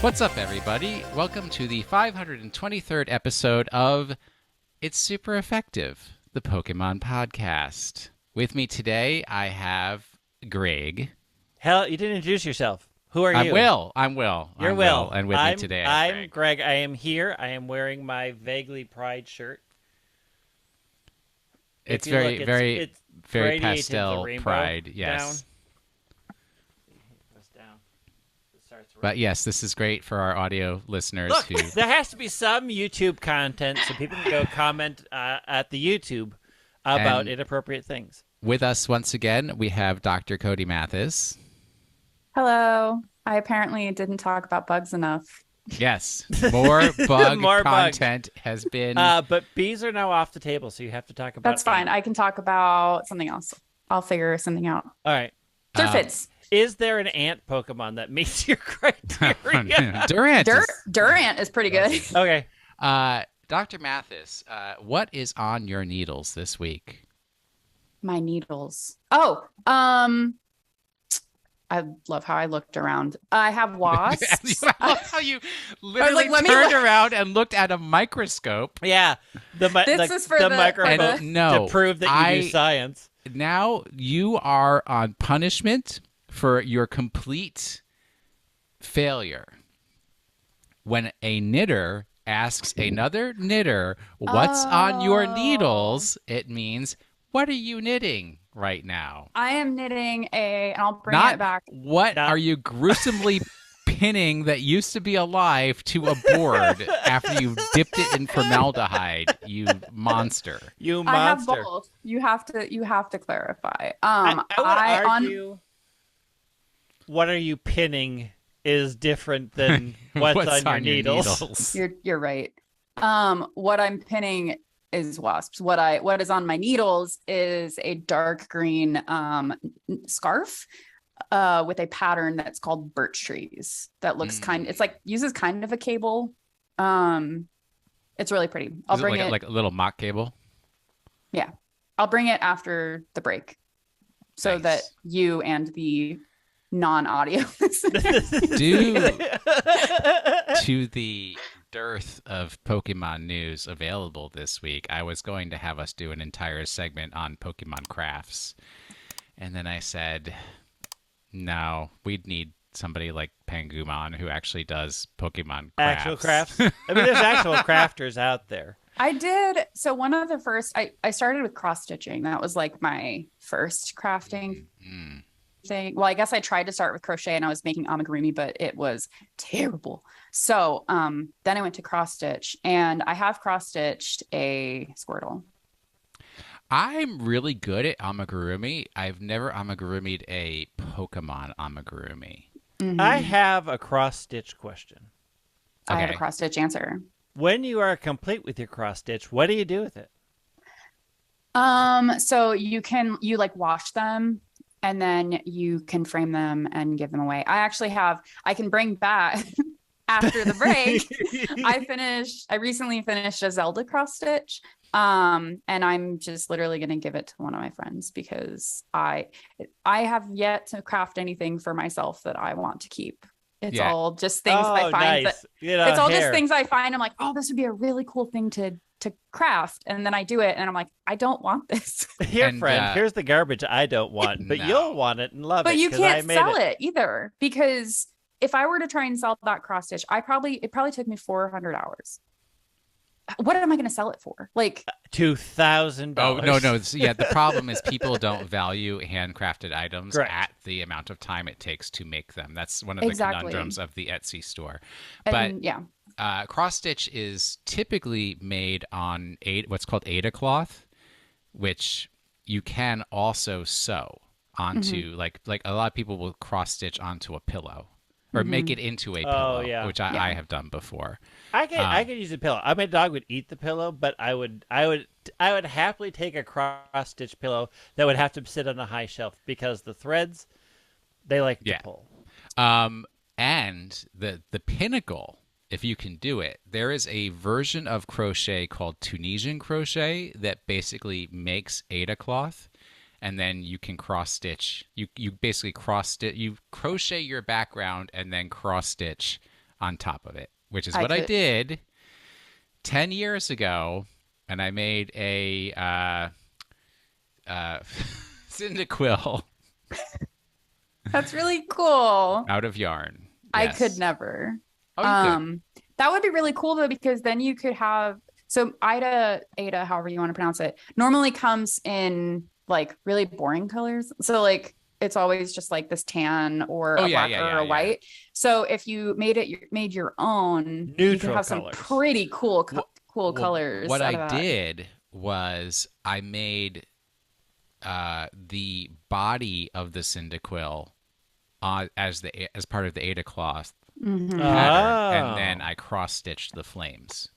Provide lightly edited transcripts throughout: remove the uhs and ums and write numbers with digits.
What's up, everybody? Welcome to the 523rd episode of It's Super Effective, the Pokemon podcast. With me today, I have Greg. Hell, you didn't introduce yourself. Who are you? I'm Will. You're Will. And with me today, I'm Greg. I am here. I am wearing my Vaguely Pride shirt. It's very pastel pride, yes. But yes, this is great for our audio listeners. Look, there has to be some YouTube content so people can go comment at the YouTube about inappropriate things. With us once again, we have Dr. Cody Mathis. Hello. I apparently didn't talk about bugs enough. Yes, more bug More content has been. But bees are now off the table, so you have to talk about. That's fine. I can talk about something else. I'll figure something out. All right. Surfits. Is there an ant Pokemon that meets your criteria? Durant is pretty good. Okay. Dr. Mathis, what is on your needles this week? My needles. Oh, I love how I looked around. I have wasps. I love how you literally turned around and looked at a microscope. Yeah. This is for the microphone to prove that you do science. Now you are on punishment for your complete failure. When a knitter asks another knitter, what's on your needles, it means, what are you knitting right now? I am knitting and I'll bring it back. What are you gruesomely pinning that used to be alive to a board after you've dipped it in formaldehyde, you monster. You monster. I have both. You have to clarify. I would argue what are you pinning is different than what's on your needles. You're right. What I'm pinning is wasps. What is on my needles is a dark green scarf with a pattern that's called birch trees. That looks uses kind of a cable. It's really pretty. I'll bring it like a little mock cable. Yeah, I'll bring it after the break, so that you and the non-audio due to the dearth of Pokemon news available this week, I was going to have us do an entire segment on Pokemon crafts, and then I said, no, we'd need somebody like Pangumon who actually does Pokemon crafts. Actual crafts. I mean, there's actual crafters out there. I did. So one of the first, I started with cross stitching. That was like my first crafting thing. Well, I guess I tried to start with crochet and I was making amigurumi, but it was terrible. So then I went to cross stitch and I have cross stitched a Squirtle. I'm really good at amigurumi. I've never amigurumied a Pokemon amigurumi. Mm-hmm. I have a cross stitch question. Okay. I have a cross stitch answer. When you are complete with your cross stitch, what do you do with it? So you wash them and then you can frame them and give them away. I can bring back after the break. I recently finished a Zelda cross stitch. And I'm just literally going to give it to one of my friends because I have yet to craft anything for myself that I want to keep. It's all just things I find nice. Just things I find. I'm like, oh, this would be a really cool thing to craft. And then I do it and I'm like, I don't want this. Here, friend, here's the garbage I don't want, but you'll want it and love it. But you can't sell it either because if I were to try and sell that cross stitch, it probably took me 400 hours. What am I going to sell it for? Like $2,000. Oh, no. Yeah, the problem is people don't value handcrafted items at the amount of time it takes to make them. That's one of the conundrums of the Etsy store. But cross stitch is typically made on what's called Ada cloth, which you can also sew onto. Like a lot of people will cross stitch onto a pillow. Or make it into a pillow, which I have done before. I could use a pillow. My dog would eat the pillow, but I would happily take a cross stitch pillow that would have to sit on a high shelf because the threads they like to pull. And the pinnacle, if you can do it, there is a version of crochet called Tunisian crochet that basically makes Ada cloth. And then you can cross stitch. You basically cross stitch. You crochet your background and then cross stitch on top of it, which is what I did 10 years ago, and I made a Cyndaquil. That's really cool. Out of yarn. I could never. Oh, that would be really cool though, because then you could have, so Ada, however you want to pronounce it, normally comes in like really boring colors. So like it's always just like this tan or a black or a white. So if you made your own, neutral, you could have colors. some pretty cool colors. What I did was I made the body of the Cyndaquil as part of the Ada cloth pattern, and then I cross-stitched the flames.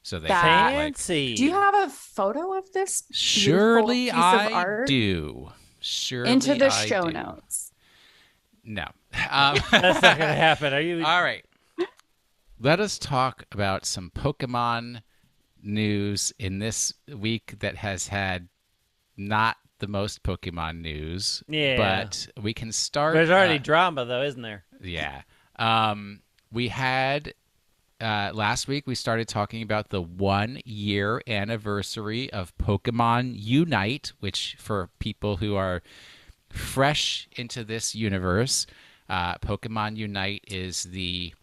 So they fancy. Do you have a photo of this? Surely piece I of art? Do. Surely into the I show do. notes. No, that's not going to happen. Are you? All right. Let us talk about some Pokemon news in this week that has had not the most Pokemon news. Yeah. But we can start. There's already drama, though, isn't there? Yeah. We had last week we started talking about the 1-year anniversary of Pokemon Unite, which for people who are fresh into this universe, Pokemon Unite is the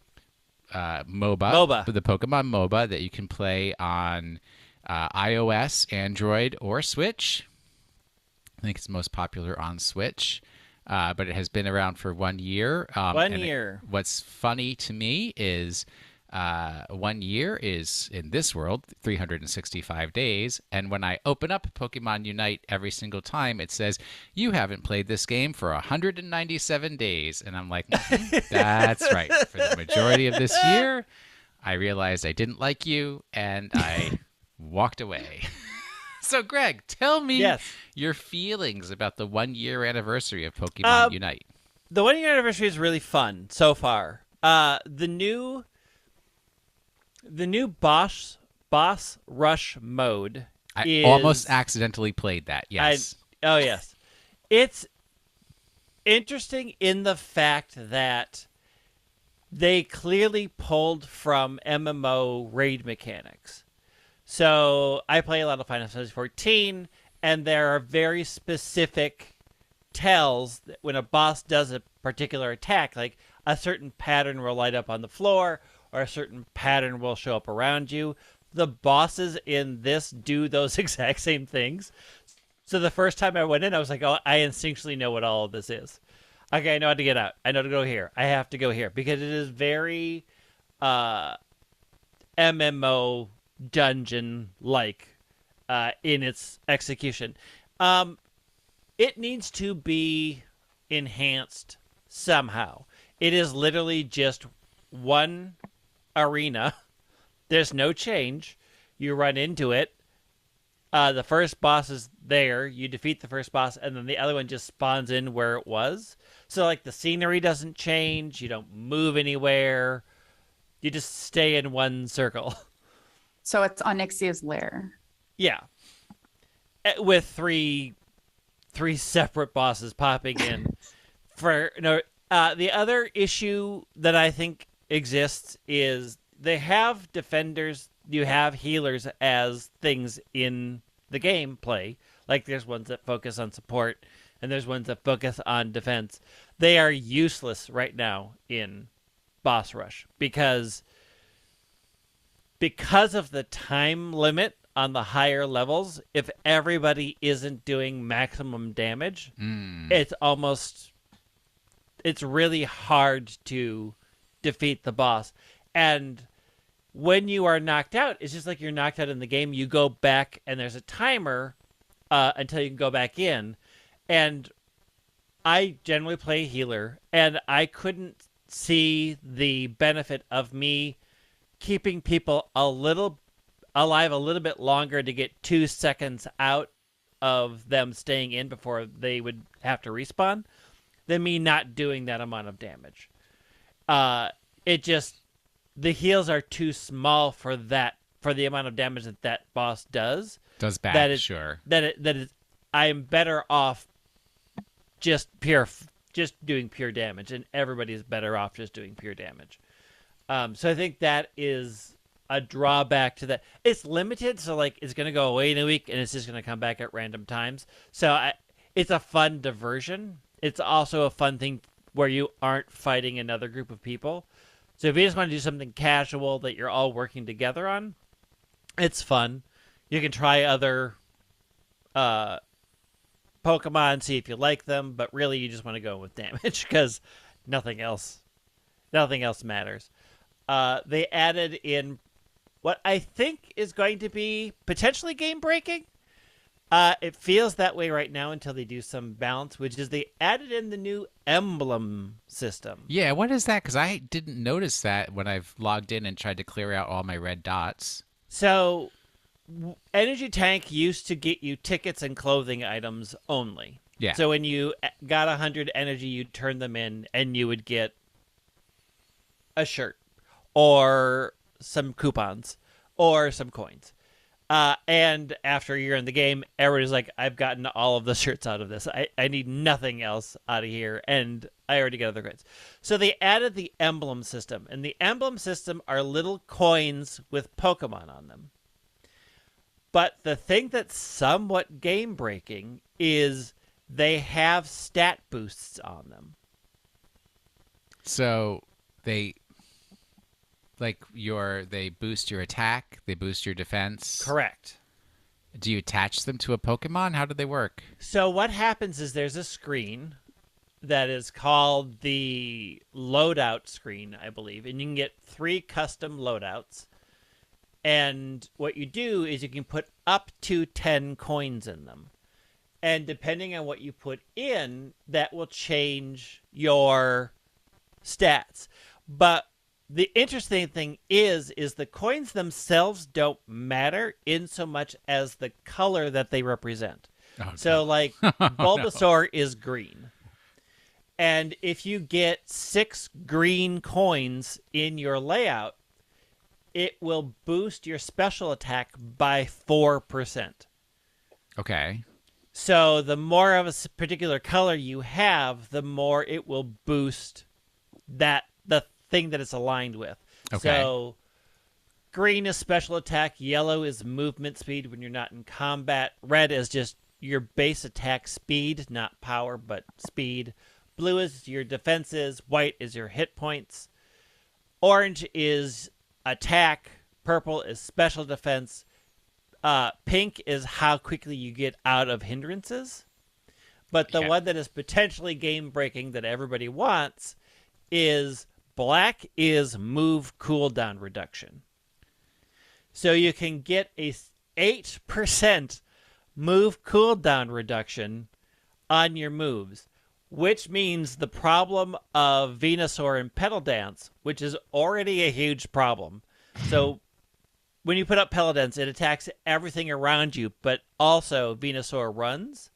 MOBA, the Pokemon MOBA that you can play on iOS, Android, or Switch. I think it's most popular on Switch, but it has been around for 1 year. 1 year. What's funny to me is 1 year is, in this world, 365 days. And when I open up Pokemon Unite every single time, it says, you haven't played this game for 197 days. And I'm like, that's right. For the majority of this year, I realized I didn't like you, and I walked away. So, Greg, tell me your feelings about the 1 year anniversary of Pokemon Unite. The 1 year anniversary is really fun so far. The new boss rush mode. I almost accidentally played that. Yes. Yes. It's interesting in the fact that they clearly pulled from MMO raid mechanics. So I play a lot of Final Fantasy XIV, and there are very specific tells that when a boss does a particular attack, like a certain pattern will light up on the floor, or a certain pattern will show up around you. The bosses in this do those exact same things. So the first time I went in, I was like, oh, I instinctually know what all of this is. Okay, I know how to get out. I know to go here. I have to go here. Because it is very MMO dungeon-like in its execution. It needs to be enhanced somehow. It is literally just one arena. There's no change. You run into it. The first boss is there. You defeat the first boss, and then the other one just spawns in where it was. So, like, the scenery doesn't change. You don't move anywhere. You just stay in one circle. So it's Onyxia's lair. Yeah. With three separate bosses popping in. The other issue that I think exists is they have defenders, you have healers as things in the gameplay. Like there's ones that focus on support, and there's ones that focus on defense. They are useless right now in Boss Rush because of the time limit on the higher levels. If everybody isn't doing maximum damage, it's really hard to defeat the boss. And when you are knocked out, it's just like you're knocked out in the game. You go back, and there's a timer until you can go back in. And I generally play healer, and I couldn't see the benefit of me keeping people alive a little bit longer to get 2 seconds out of them staying in before they would have to respawn than me not doing that amount of damage. The heals are too small for the amount of damage that boss does. Does bad, sure. I'm better off just doing pure damage, and everybody's better off just doing pure damage. So I think that is a drawback to that. It's limited, so like it's going to go away in a week, and it's just going to come back at random times. So it's a fun diversion. It's also a fun thing where you aren't fighting another group of people. So if you just want to do something casual that you're all working together on, it's fun. You can try other Pokemon, see if you like them, but really you just want to go with damage because nothing else matters. They added in what I think is going to be potentially game-breaking. It feels that way right now until they do some balance, which is they added in the new emblem system. Yeah, what is that? Because I didn't notice that when I've logged in and tried to clear out all my red dots. So, Energy Tank used to get you tickets and clothing items only. Yeah. So when you got 100 energy, you'd turn them in, and you would get a shirt or some coupons or some coins. And after a year in the game, everybody's like, I've gotten all of the shirts out of this. I need nothing else out of here, and I already got other coins. So they added the emblem system, and the emblem system are little coins with Pokemon on them. But the thing that's somewhat game-breaking is they have stat boosts on them. So they boost your attack, they boost your defense. Correct. Do you attach them to a Pokemon? How do they work? So what happens is there's a screen that is called the loadout screen, I believe, and you can get 3 custom loadouts. And what you do is you can put up to 10 coins in them. And depending on what you put in, that will change your stats. But the interesting thing is the coins themselves don't matter in so much as the color that they represent. Oh, so, like, Bulbasaur is green. And if you get 6 green coins in your layout, it will boost your special attack by 4%. Okay. So the more of a particular color you have, the more it will boost the thing that it's aligned with. Okay. So green is special attack, yellow is movement speed when you're not in combat, red is just your base attack speed, not power, but speed. Blue is your defenses, white is your hit points. Orange is attack, purple is special defense, pink is how quickly you get out of hindrances. But the one that is potentially game-breaking that everybody wants is black is move cooldown reduction. So you can get a 8% move cooldown reduction on your moves, which means the problem of Venusaur and Petal Dance, which is already a huge problem. So when you put up Petal Dance, it attacks everything around you, but also Venusaur runs.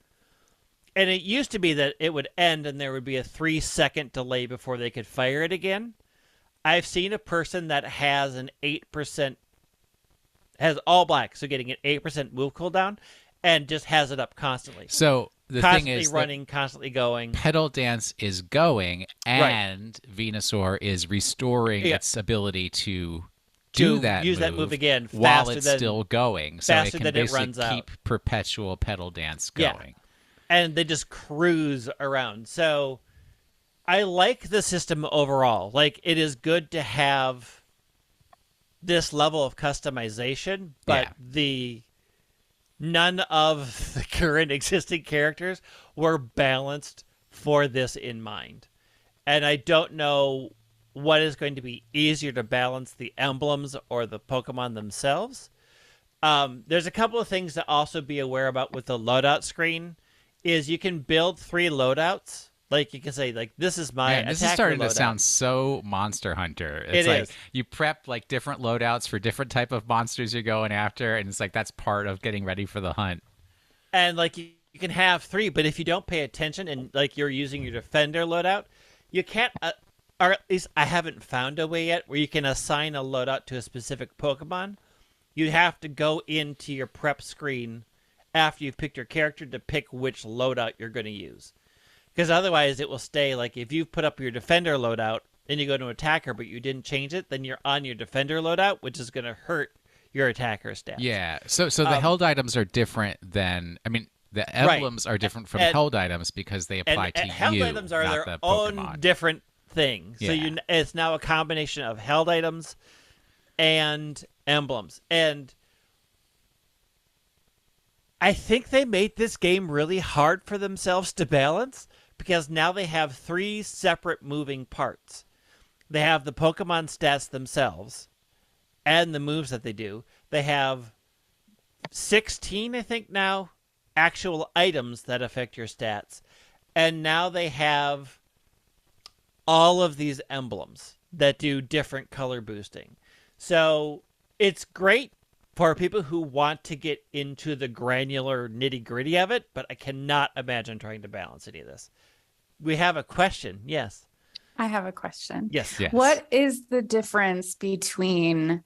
And it used to be that it would end and there would be a 3-second delay before they could fire it again. I've seen a person that has an 8%, has all black, so getting an 8% move cooldown, and just has it up constantly. So the constantly thing is, running, constantly going. Petal Dance is going, and Venusaur is restoring its ability to use that move again while it's still going, so it can basically runs out. Keep perpetual Petal Dance going. And they just cruise around. So I like the system overall. Like, it is good to have this level of customization, but none of the current existing characters were balanced for this in mind. And I don't know what is going to be easier to balance, the emblems or the Pokemon themselves. There's a couple of things to also be aware about with the loadout screen. Is you can build 3 loadouts. Like, you can say, like, this is my attacker this is starting loadout. To sound so Monster Hunter. It's like you prep like different loadouts for different type of monsters you're going after, and it's like that's part of getting ready for the hunt. And like you can have 3, but if you don't pay attention and like you're using your defender loadout, you can't or at least I haven't found a way yet where you can assign a loadout to a specific Pokemon. You have to go into your prep screen after you've picked your character to pick which loadout you're going to use. Because otherwise it will stay, like, if you put up your defender loadout and you go to attacker, but you didn't change it, then you're on your defender loadout, which is going to hurt your attacker stats. Yeah. So the held items are different than, I mean, the emblems are different from held items because they apply to you. Held items are their own different thing. So it's now a combination of held items and emblems. And I think they made this game really hard for themselves to balance because now they have 3 separate moving parts. They have the Pokemon stats themselves and the moves that they do. They have 16, I think now, actual items that affect your stats. And now they have all of these emblems that do different color boosting. So it's great for people who want to get into the granular nitty-gritty of it, but I cannot imagine trying to balance any of this. We have a question. Yes. I have a question. Yes. What is the difference between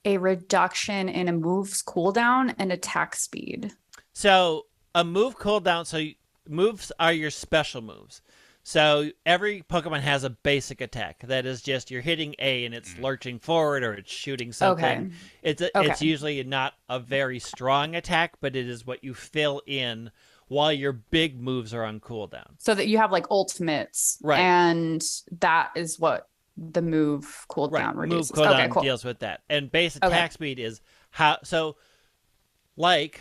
a reduction in a move's cooldown and attack speed? So a move cooldown, so moves are your special moves. So every Pokemon has a basic attack that is just you're hitting A and it's lurching forward or it's shooting something. Okay. It's usually not a very strong attack, but it is what you fill in while your big moves are on cooldown. So that you have like ultimates, right? And that is what the move cooldown reduces. Move cooldown deals with that, and base attack speed is how. So, like,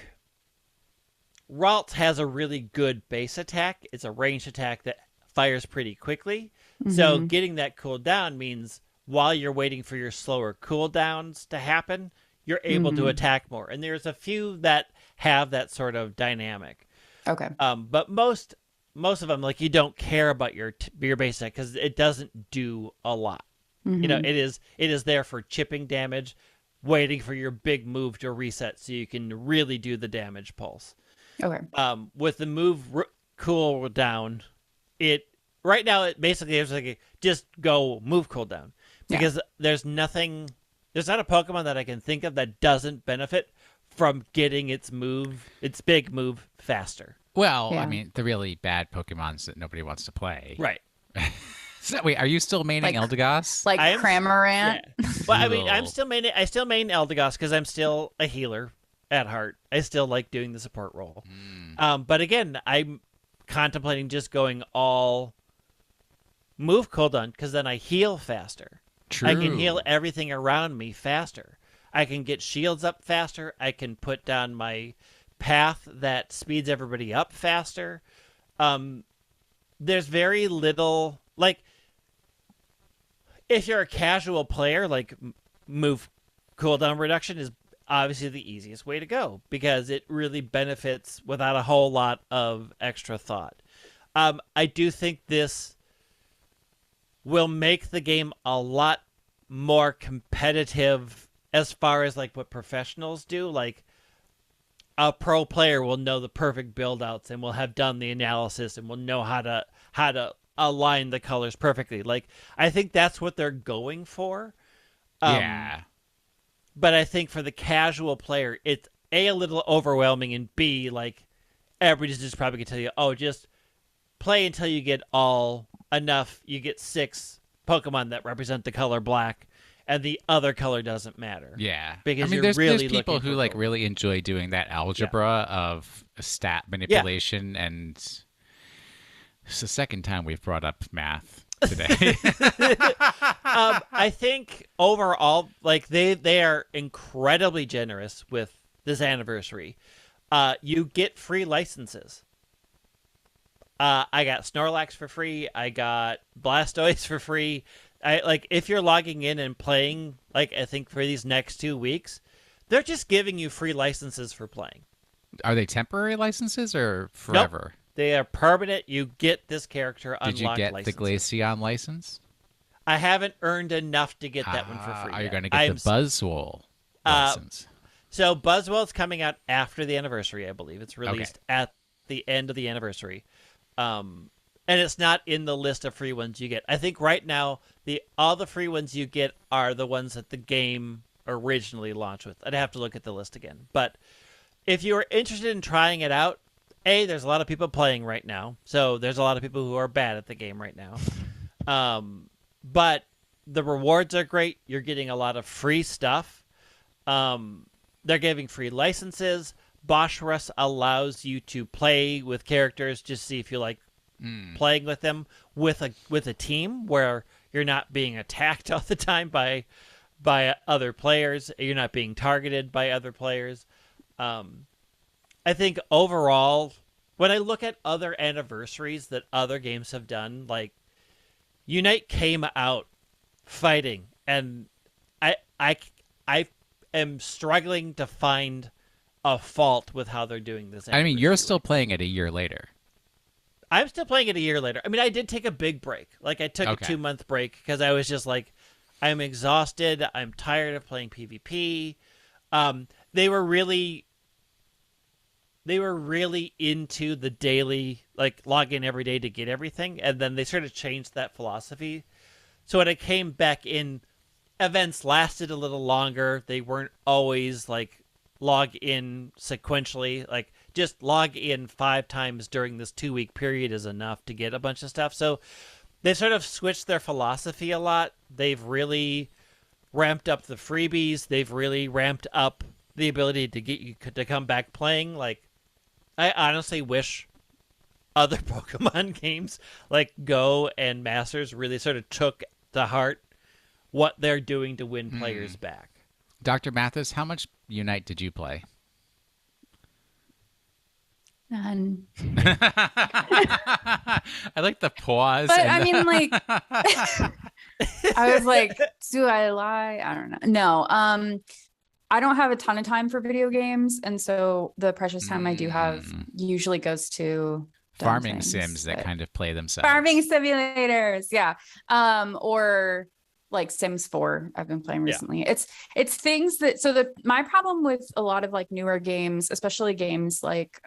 Ralts has a really good base attack. It's a ranged attack that fires pretty quickly. Mm-hmm. So getting that cooldown means while you're waiting for your slower cooldowns to happen, you're able to attack more. And there's a few that have that sort of dynamic. Okay. But most of them, like, you don't care about your base attack because it doesn't do a lot. Mm-hmm. You know, it is there for chipping damage, waiting for your big move to reset so you can really do the damage pulse. Okay. With the move cooldown, right now it basically is like just go move cooldown because there's not a Pokemon that I can think of that doesn't benefit from getting its big move faster. Well, I mean, the really bad Pokemons that nobody wants to play. Right. So, wait, are you still maining Eldegoss? Like Cramorant? Yeah. Well, I mean, I still main Eldegoss because I'm still a healer at heart. I still like doing the support role. But again, I'm contemplating just going all move cooldown because then I heal faster. True. I can heal everything around me faster. I can get shields up faster. I can put down my path that speeds everybody up faster. There's very little, like, if you're a casual player, like, move cooldown reduction is obviously the easiest way to go because it really benefits without a whole lot of extra thought. I do think this will make the game a lot more competitive as far as like what professionals do. Like, a pro player will know the perfect build outs and will have done the analysis and will know how to align the colors perfectly. Like, I think that's what they're going for. Yeah. But I think for the casual player, it's A, a little overwhelming, and B, like, everybody's just probably going to tell you, oh, just play until you get enough. You get 6 Pokemon that represent the color black, and the other color doesn't matter. Yeah. Because I mean, there's people who, like, really enjoy doing that algebra of stat manipulation, and it's the second time we've brought up math today. I think overall, like, they are incredibly generous with this anniversary. You get free licenses. I got Snorlax for free. I got Blastoise for free. If you're logging in and playing, like, I think for these next 2 weeks, they're just giving you free licenses for playing. Are they temporary licenses or forever? Nope. They are permanent. You get this character unlocked. Did you get licenses. the Glaceon license? I haven't earned enough to get that one for free. Are you going to get the Buzzwole license? So Buzzwole's coming out after the anniversary, I believe. It's released at the end of the anniversary. And it's not in the list of free ones you get. I think right now, all the free ones you get are the ones that the game originally launched with. I'd have to look at the list again. But if you are interested in trying it out, there's a lot of people playing right now. So there's a lot of people who are bad at the game right now. but the rewards are great. You're getting a lot of free stuff. They're giving free licenses. Bosch Rush allows you to play with characters, just see if you like playing with them with a team where you're not being attacked all the time by other players. You're not being targeted by other players. I think overall, when I look at other anniversaries that other games have done, like Unite came out fighting, and I am struggling to find a fault with how they're doing this. I mean, you're still playing it a year later. I'm still playing it a year later. I mean, I did take a big break. Like, I took a 2-month break because I was just like, I'm exhausted. I'm tired of playing PvP. They were really into the daily, like, log in every day to get everything, and then they sort of changed that philosophy. So when I came back in, events lasted a little longer. They weren't always, like, log in sequentially. Like, just log in 5 times during this 2-week period is enough to get a bunch of stuff. So they sort of switched their philosophy a lot. They've really ramped up the freebies. They've really ramped up the ability to get you to come back playing. Like, I honestly wish other Pokemon games like Go and Masters really sort of took to heart what they're doing to win players back. Dr. Mathis, how much Unite did you play? None. I like the pause. But I mean, like, I was like, do I lie? I don't know. No. I don't have a ton of time for video games, and so the precious time I do have usually goes to farming sims that kind of play themselves. Farming simulators, yeah. Or like Sims 4 I've been playing recently. Yeah. It's things that my problem with a lot of like newer games, especially games like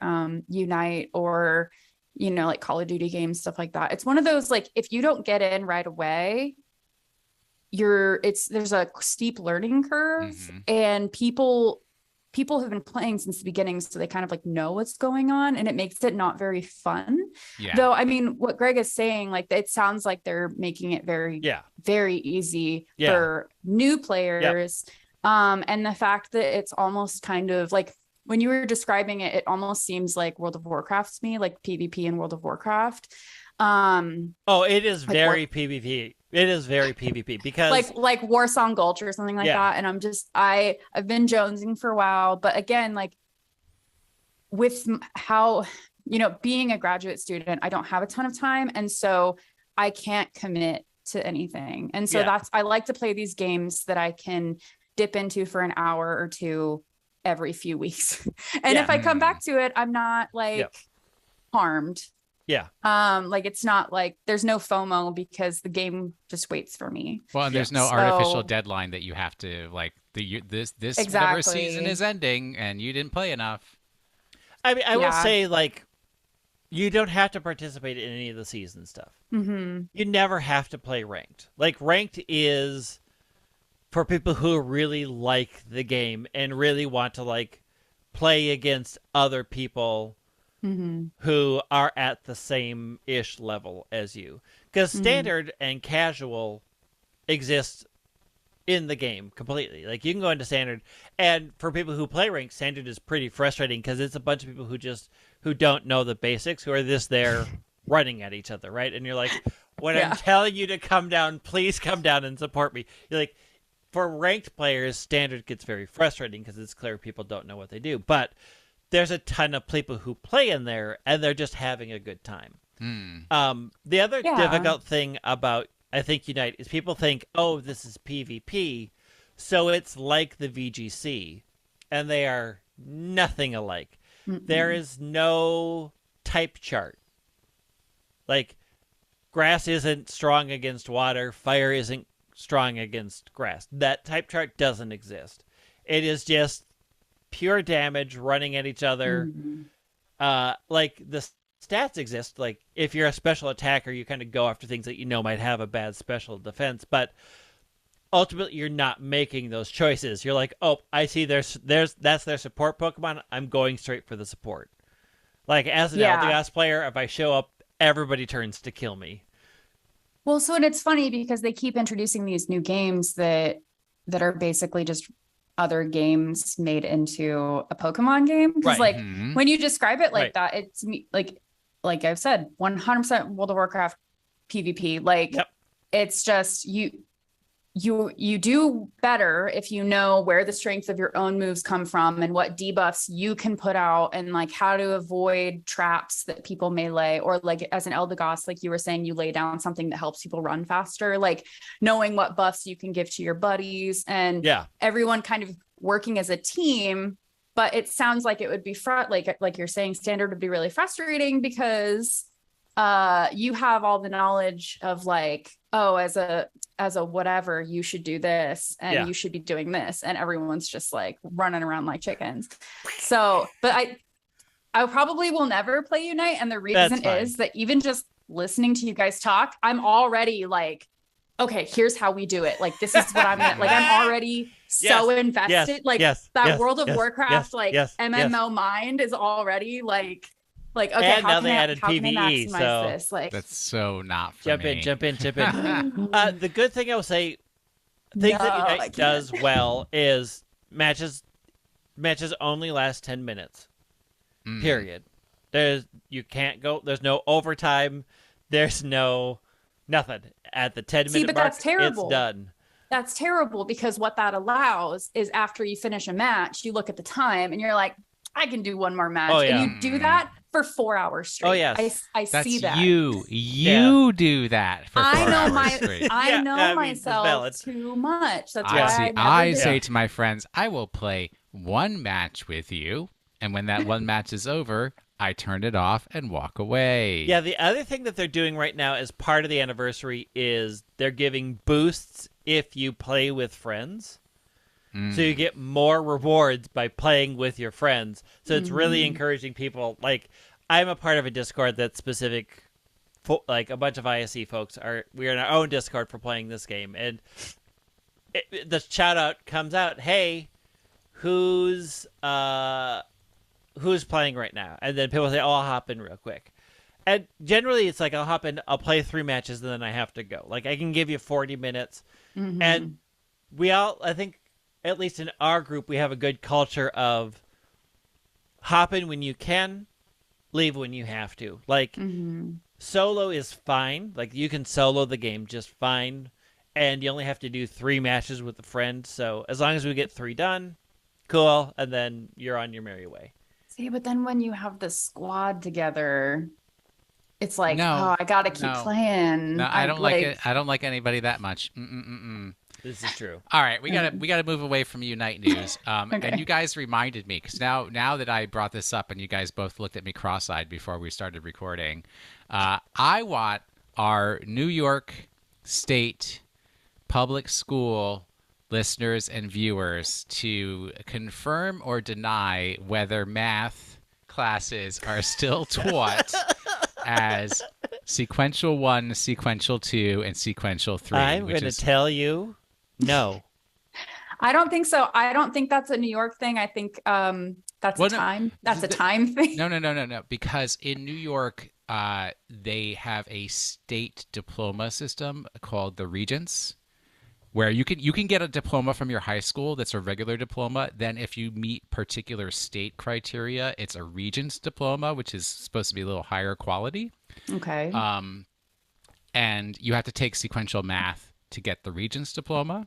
Unite or like Call of Duty games, stuff like that. It's one of those, like, if you don't get in right away, there's a steep learning curve, and people have been playing since the beginning, so they kind of like know what's going on, and it makes it not very fun. Yeah. Though, I mean, what Greg is saying, like, it sounds like they're making it very, very easy for new players. Yep. And the fact that it's almost kind of like, when you were describing it, it almost seems like World of Warcraft to me, like PvP in World of Warcraft. It is very PvP. It is very PvP because like Warsong Gulch or something like that. And I've been jonesing for a while, but again, like, with how, being a graduate student, I don't have a ton of time. And so I can't commit to anything. And so I like to play these games that I can dip into for an hour or two every few weeks. And if I come back to it, I'm not like harmed. Yeah. Like, it's not like there's no FOMO because the game just waits for me. Well, and there's no artificial deadline that you have to, like, this whatever season is ending and you didn't play enough. I mean, I will say, like, you don't have to participate in any of the season stuff. Mm-hmm. You never have to play ranked. Like, ranked is for people who really like the game and really want to, like, play against other people who are at the same-ish level as you. Because standard and casual exist in the game completely. Like, you can go into standard, and for people who play ranked, standard is pretty frustrating because it's a bunch of people who don't know the basics, who are just there running at each other, right? And you're like, when I'm telling you to come down, please come down and support me. You're like, for ranked players, standard gets very frustrating because it's clear people don't know what they do. But there's a ton of people who play in there, and they're just having a good time. The other difficult thing about, I think, Unite is people think, oh, this is PvP, so it's like the VGC, and they are nothing alike. There is no type chart. Like, grass isn't strong against water, fire isn't strong against grass. That type chart doesn't exist. It is just pure damage running at each other. Like, the stats exist. Like, if you're a special attacker, you kind of go after things that might have a bad special defense, but ultimately you're not making those choices. You're like, oh, I see that's their support Pokemon, I'm going straight for the support. Like, as an LDS player, if I show up, everybody turns to kill me. Well, so and it's funny because they keep introducing these new games that are basically just other games made into a Pokemon game. Because like when you describe it like that, it's like I've said, 100% World of Warcraft PvP. Like it's just you do better if you know where the strengths of your own moves come from and what debuffs you can put out and like how to avoid traps that people may lay, or like as an Eldegoss, like you were saying, you lay down something that helps people run faster, like knowing what buffs you can give to your buddies and everyone kind of working as a team. But it sounds like it would be like you're saying, standard would be really frustrating because you have all the knowledge of like, oh, as a whatever, you should do this and you should be doing this, and everyone's just like running around like chickens. So, but I probably will never play Unite, and the reason is that even just listening to you guys talk, I'm already like, okay, here's how we do it. Like, this is what I'm like. I'm already so invested. That World of Warcraft, MMO mind is already like, okay, and how now they added PvE, so this? Like, that's so not for me. Jump in. The good thing I will say, things that Unite does well is matches only last 10 minutes. Period. There's no overtime. There's no nothing. At the 10-minute mark, that's terrible. It's done. That's terrible because what that allows is after you finish a match, you look at the time and you're like, I can do one more match. And you do that for 4 hours straight. Oh, yes. I see that. You do that for 4 hours straight. I know myself too much. That's why I say to my friends, I will play one match with you. And when that one match is over, I turn it off and walk away. Yeah, the other thing that they're doing right now as part of the anniversary is they're giving boosts if you play with friends. So you get more rewards by playing with your friends. So it's really encouraging people. Like, I'm a part of a Discord that's specific, like a bunch of ISE folks we're in our own Discord for playing this game. And the shout out comes out, hey, who's playing right now? And then people say, oh, I'll hop in real quick. And generally it's like, I'll hop in, I'll play 3 matches, and then I have to go. Like, I can give you 40 minutes. And we all, I think, at least in our group, we have a good culture of hop in when you can, leave when you have to. Like, solo is fine. Like, you can solo the game just fine, and you only have to do 3 matches with a friend. So as long as we get 3 done, cool, and then you're on your merry way. See, but then when you have the squad together, it's like, I gotta keep playing. No, I don't like it. I don't like anybody that much. This is true. All right, we gotta move away from Unite news. And you guys reminded me, because now that I brought this up and you guys both looked at me cross-eyed before we started recording, I want our New York State public school listeners and viewers to confirm or deny whether math classes are still taught as sequential 1, sequential 2, and sequential 3. I'm going to tell you. No, I don't think so. I don't think that's a New York thing. I think that's a time thing. No. Because in New York, they have a state diploma system called the Regents, where you can get a diploma from your high school that's a regular diploma. Then if you meet particular state criteria, it's a Regents diploma, which is supposed to be a little higher quality. Okay. And you have to take sequential math to get the Regents diploma.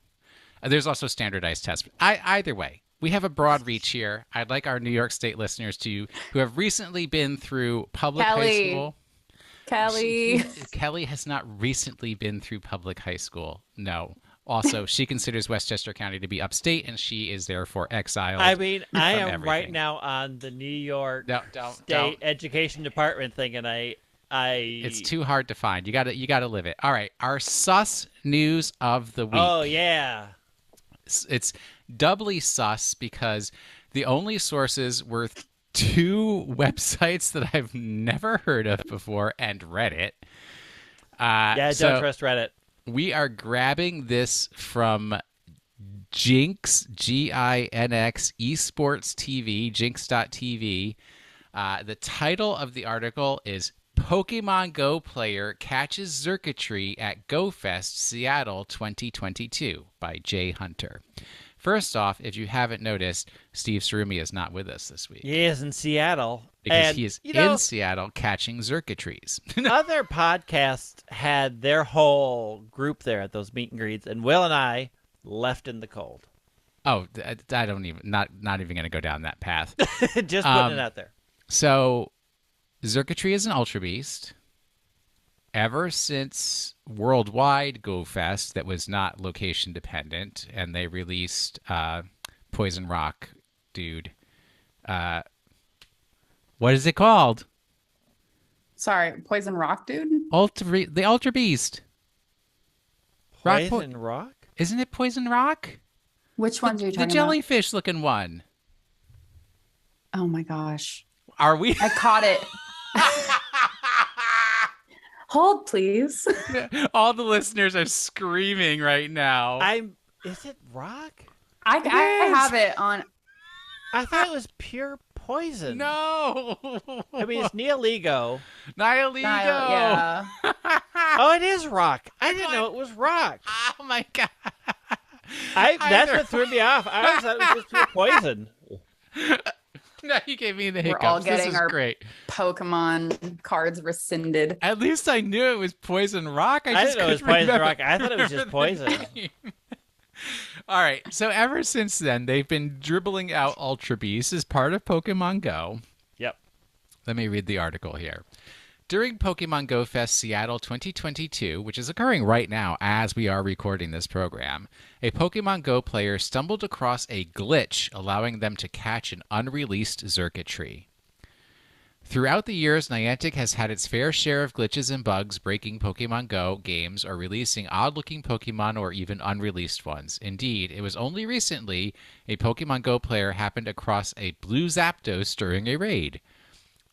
There's also standardized tests. Either way, we have a broad reach here. I'd like our New York State listeners who have recently been through public high school. Kelly has not recently been through public high school. No. Also, she considers Westchester County to be upstate, and she is therefore exiled. I mean, I am right now on the New York State Education Department thing, and it's too hard to find. You gotta live it. All right, our sus news of the week. Oh yeah, it's doubly sus because the only sources were 2 websites that I've never heard of before and Reddit. Don't trust Reddit. We are grabbing this from Jinx, Ginx, Esports TV, Jinx.tv. The title of the article is Pokemon Go player catches Xurkitree at GoFest Seattle 2022 by Jay Hunter. First off, if you haven't noticed, Steve Sarumi is not with us this week. He is in Seattle. Because he is in Seattle catching Xurkitrees. Other podcasts had their whole group there at those meet and greets, and Will and I left in the cold. Oh, I don't even, not even going to go down that path. Just putting it out there. So, Xurkitree is an Ultra Beast. Ever since Worldwide Go Fest, that was not location dependent, and they released Poison Rock Dude. What is it called? Sorry, Poison Rock Dude? The Ultra Beast. Poison Rock? Isn't it Poison Rock? Which ones are you talking about? The jellyfish looking one. Oh my gosh. Are we? I caught it. Hold, please. All the listeners are screaming right now. Is it rock? I have it on. I thought it was pure poison. No. I mean, it's Nihilego. Yeah. Oh, it is rock. I didn't know it was rock. Oh my god. That's what threw me off. I always thought it was just pure poison. No, you gave me the hiccups. We're all getting our great. Pokemon cards rescinded. At least I knew it was Poison Rock. I didn't know it was Poison Rock. I thought it was just poison. All right. So ever since then, they've been dribbling out Ultra Beasts as part of Pokemon Go. Yep. Let me read the article here. During Pokemon Go Fest Seattle 2022, which is occurring right now as we are recording this program, a Pokemon Go player stumbled across a glitch allowing them to catch an unreleased Xurkitree. Throughout the years, Niantic has had its fair share of glitches and bugs breaking Pokemon Go games or releasing odd-looking Pokemon or even unreleased ones. Indeed, it was only recently a Pokemon Go player happened across a blue Zapdos during a raid.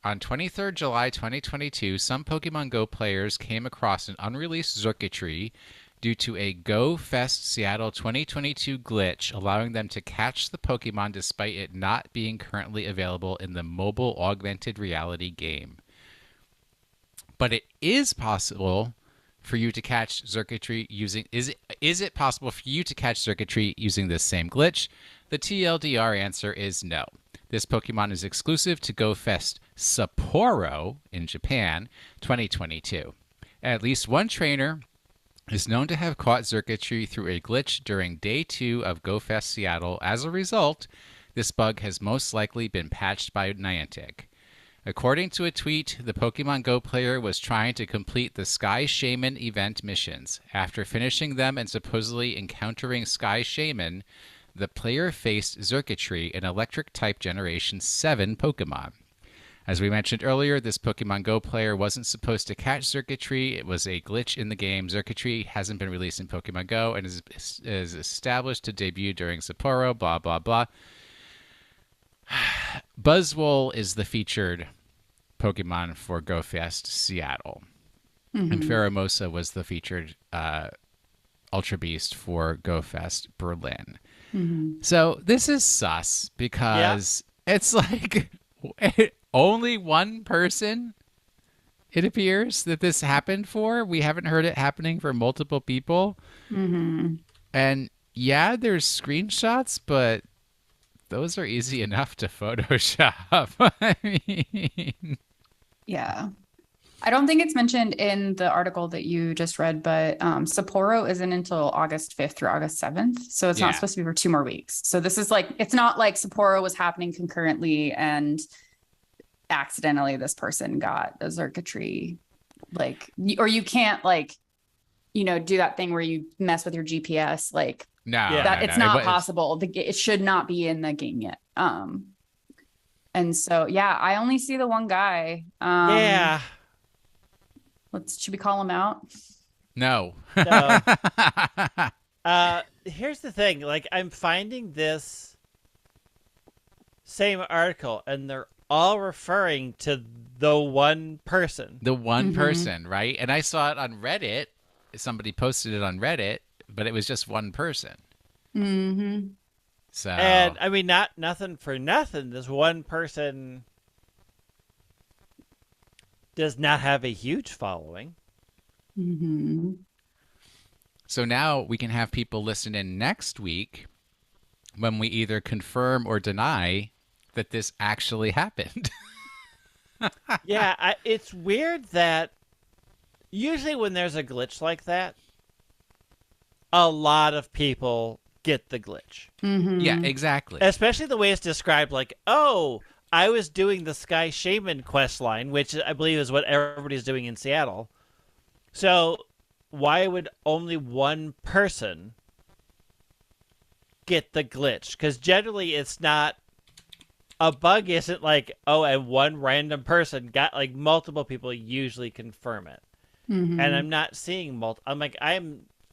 On 23rd July 2022, some Pokemon Go players came across an unreleased Xurkitree due to a Go Fest Seattle 2022 glitch, allowing them to catch the Pokemon despite it not being currently available in the mobile augmented reality game. But it is possible for you to catch Xurkitree using... Is it possible for you to catch Xurkitree using this same glitch? The TLDR answer is no. This Pokemon is exclusive to Go Fest Sapporo in Japan 2022. At least one trainer is known to have caught Xurkitree through a glitch during Day 2 of Go Fest Seattle. As a result, this bug has most likely been patched by Niantic. According to a tweet, the Pokemon Go player was trying to complete the Sky Shaman event missions. After finishing them and supposedly encountering Sky Shaman, the player faced Xurkitree, an Electric-type Generation 7 Pokemon. As we mentioned earlier, this Pokemon Go player wasn't supposed to catch Xurkitree. It was a glitch in the game. Xurkitree hasn't been released in Pokemon Go and is established to debut during Sapporo, blah, blah, blah. Buzzwole is the featured Pokemon for Go Fest Seattle. Mm-hmm. And Pheromosa was the featured Ultra Beast for Go Fest Berlin. Mm-hmm. So this is sus because it's like only one person, it appears, that this happened for. We haven't heard it happening for multiple people. Mm-hmm. And yeah, there's screenshots, but those are easy enough to Photoshop. I mean, yeah. I don't think it's mentioned in the article that you just read, but Sapporo isn't until August 5th through August 7th. So it's not supposed to be for 2 more weeks. So this is like, it's not like Sapporo was happening concurrently and accidentally this person got a Xurkitree. Like, or you can't like, do that thing where you mess with your GPS. Like, it's not possible. It should not be in the game yet. And so, I only see the one guy. Should we call him out? No. Here's the thing. Like, I'm finding this same article, and they're all referring to the one person. The one person, right? And I saw it on Reddit. Somebody posted it on Reddit, but it was just one person. Mm-hmm. So, and I mean, nothing for nothing. This one person does not have a huge following. Mm-hmm. So now we can have people listen in next week when we either confirm or deny that this actually happened. Yeah, it's weird that usually when there's a glitch like that, a lot of people get the glitch. Mm-hmm. Yeah, exactly. Especially the way it's described, like, oh, I was doing the Sky Shaman quest line, which I believe is what everybody's doing in Seattle. So why would only one person get the glitch? Because generally it's not, a bug isn't like, oh, and one random person got, like, multiple people usually confirm it. Mm-hmm. And I'm not seeing I'm like, I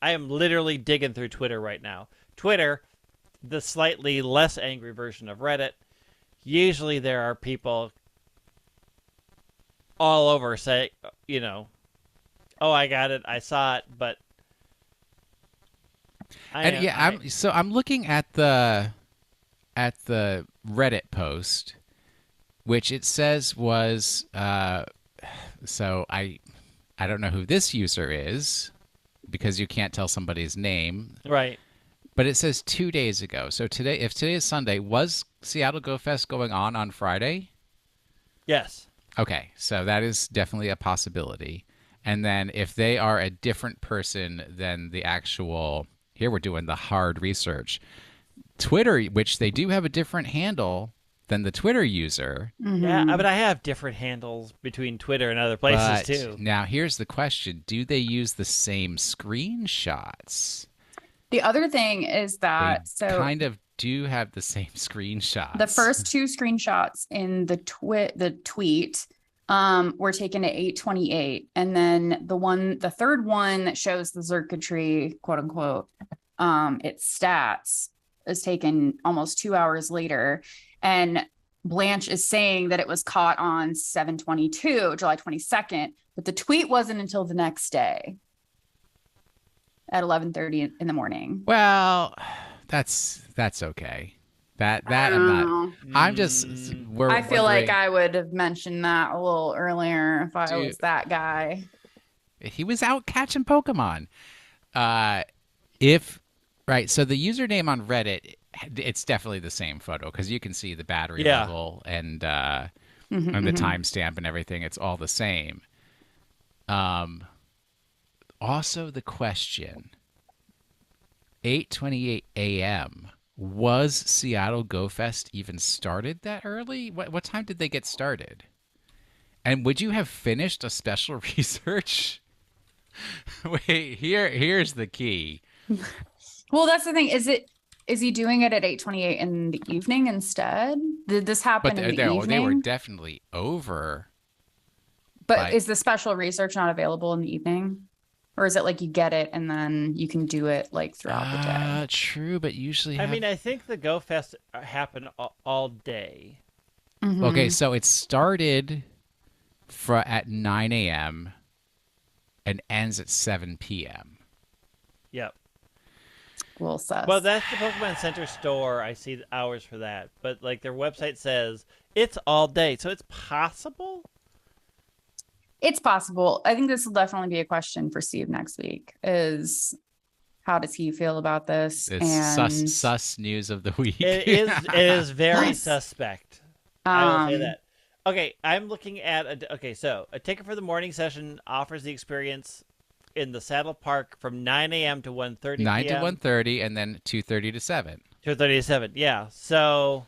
am literally digging through Twitter right now. Twitter, the slightly less angry version of Reddit, usually there are people all over say, you know, oh, I got it, I saw it, but I'm looking at the Reddit post, which it says was so I don't know who this user is because you can't tell somebody's name. Right. But it says 2 days ago. So if today is Sunday, was Seattle Go Fest going on Friday? Yes. Okay, so that is definitely a possibility. And then if they are a different person than the actual, here we're doing the hard research, Twitter, which they do have a different handle than the Twitter user. Mm-hmm. Yeah, but I have different handles between Twitter and other places too. Now here's the question. Do they use the same screenshots? The other thing is that they kind of do have the same screenshots. The first two screenshots in the tweet were taken at 8:28, and then the third one that shows the Xurkitree, quote unquote, its stats is taken almost 2 hours later, and Blanche is saying that it was caught on 7/22, July 22nd, but the tweet wasn't until the next day at 11:30 in the morning. Well, that's okay. That I'm just. I feel like I would have mentioned that a little earlier if I was that guy. He was out catching Pokemon. So the username on Reddit, it's definitely the same photo because you can see the battery level and the timestamp and everything. It's all the same. Also, the question: 8:28 a.m. Was Seattle Go Fest even started that early? What time did they get started? And would you have finished a special research? Wait, here's the key. Well, that's the thing. Is he doing it at 8:28 in the evening instead? Did this happen in the evening? They were definitely over. But is the special research not available in the evening? Or is it like you get it and then you can do it like throughout the day? True, but usually I mean, I think the Go Fest happened all day. Mm-hmm. Okay, so it started at 9 a.m. and ends at 7 p.m. Yep. Well, that's the Pokemon Center store. I see the hours for that. But like their website says it's all day. So it's possible? It's possible. I think this will definitely be a question for Steve next week is how does he feel about this? It's sus news of the week. It is very suspect. I will say that. Okay, I'm looking at so a ticket for the morning session offers the experience in the Saddle Park from 9 a.m. to 1:30 9 to 1:30 and then 2:30 to 7. 2:30 to 7, yeah. So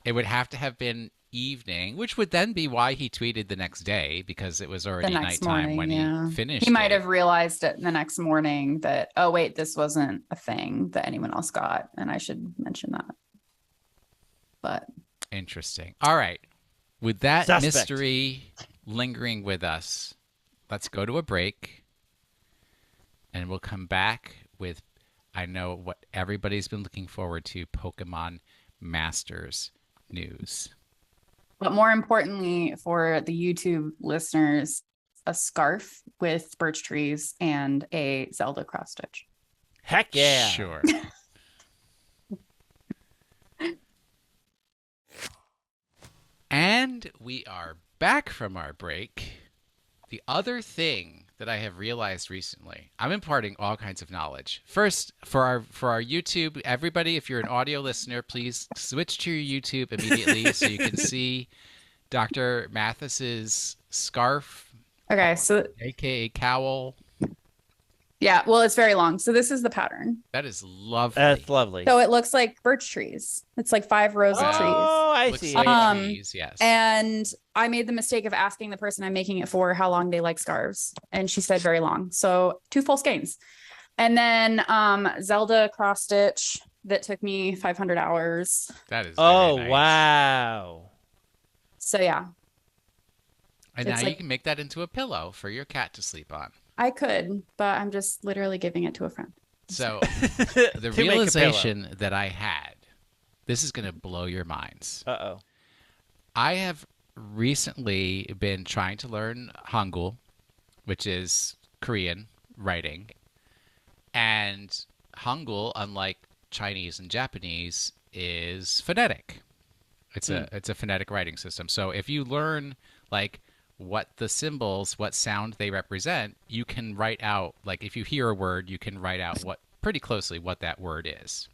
it would have to have been evening, which would then be why he tweeted the next day because it was already nighttime when he finished. He might have realized it the next morning that, oh wait, this wasn't a thing that anyone else got, and I should mention that. But interesting. All right, with that suspect mystery lingering with us, let's go to a break, and we'll come back with, I know what everybody's been looking forward to, Pokemon Masters news. But more importantly, for the YouTube listeners, a scarf with birch trees and a Zelda cross stitch. Heck yeah. Sure. And we are back from our break, the other thing that I have realized recently, I'm imparting all kinds of knowledge. First, for our YouTube, everybody, if you're an audio listener, please switch to your YouTube immediately so you can see Dr. Mathis's scarf. Okay, so aka cowl. Yeah, well, it's very long. So this is the pattern. That is lovely. That's lovely. So it looks like birch trees. It's like 5 rows of trees. Oh, I Looks see. like trees, yes. And I made the mistake of asking the person I'm making it for how long they like scarves. And she said very long. So 2 full skeins. And then Zelda cross stitch that took me 500 hours. That is very nice. Wow. So yeah. And now you can make that into a pillow for your cat to sleep on. I could, but I'm just literally giving it to a friend. So the realization that I had, this is going to blow your minds. Uh-oh. I have recently been trying to learn Hangul, which is Korean writing. And Hangul, unlike Chinese and Japanese, is phonetic. It's a phonetic writing system. So if you learn like what the symbols, what sound they represent, you can write out, like if you hear a word, you can write out pretty closely what that word is.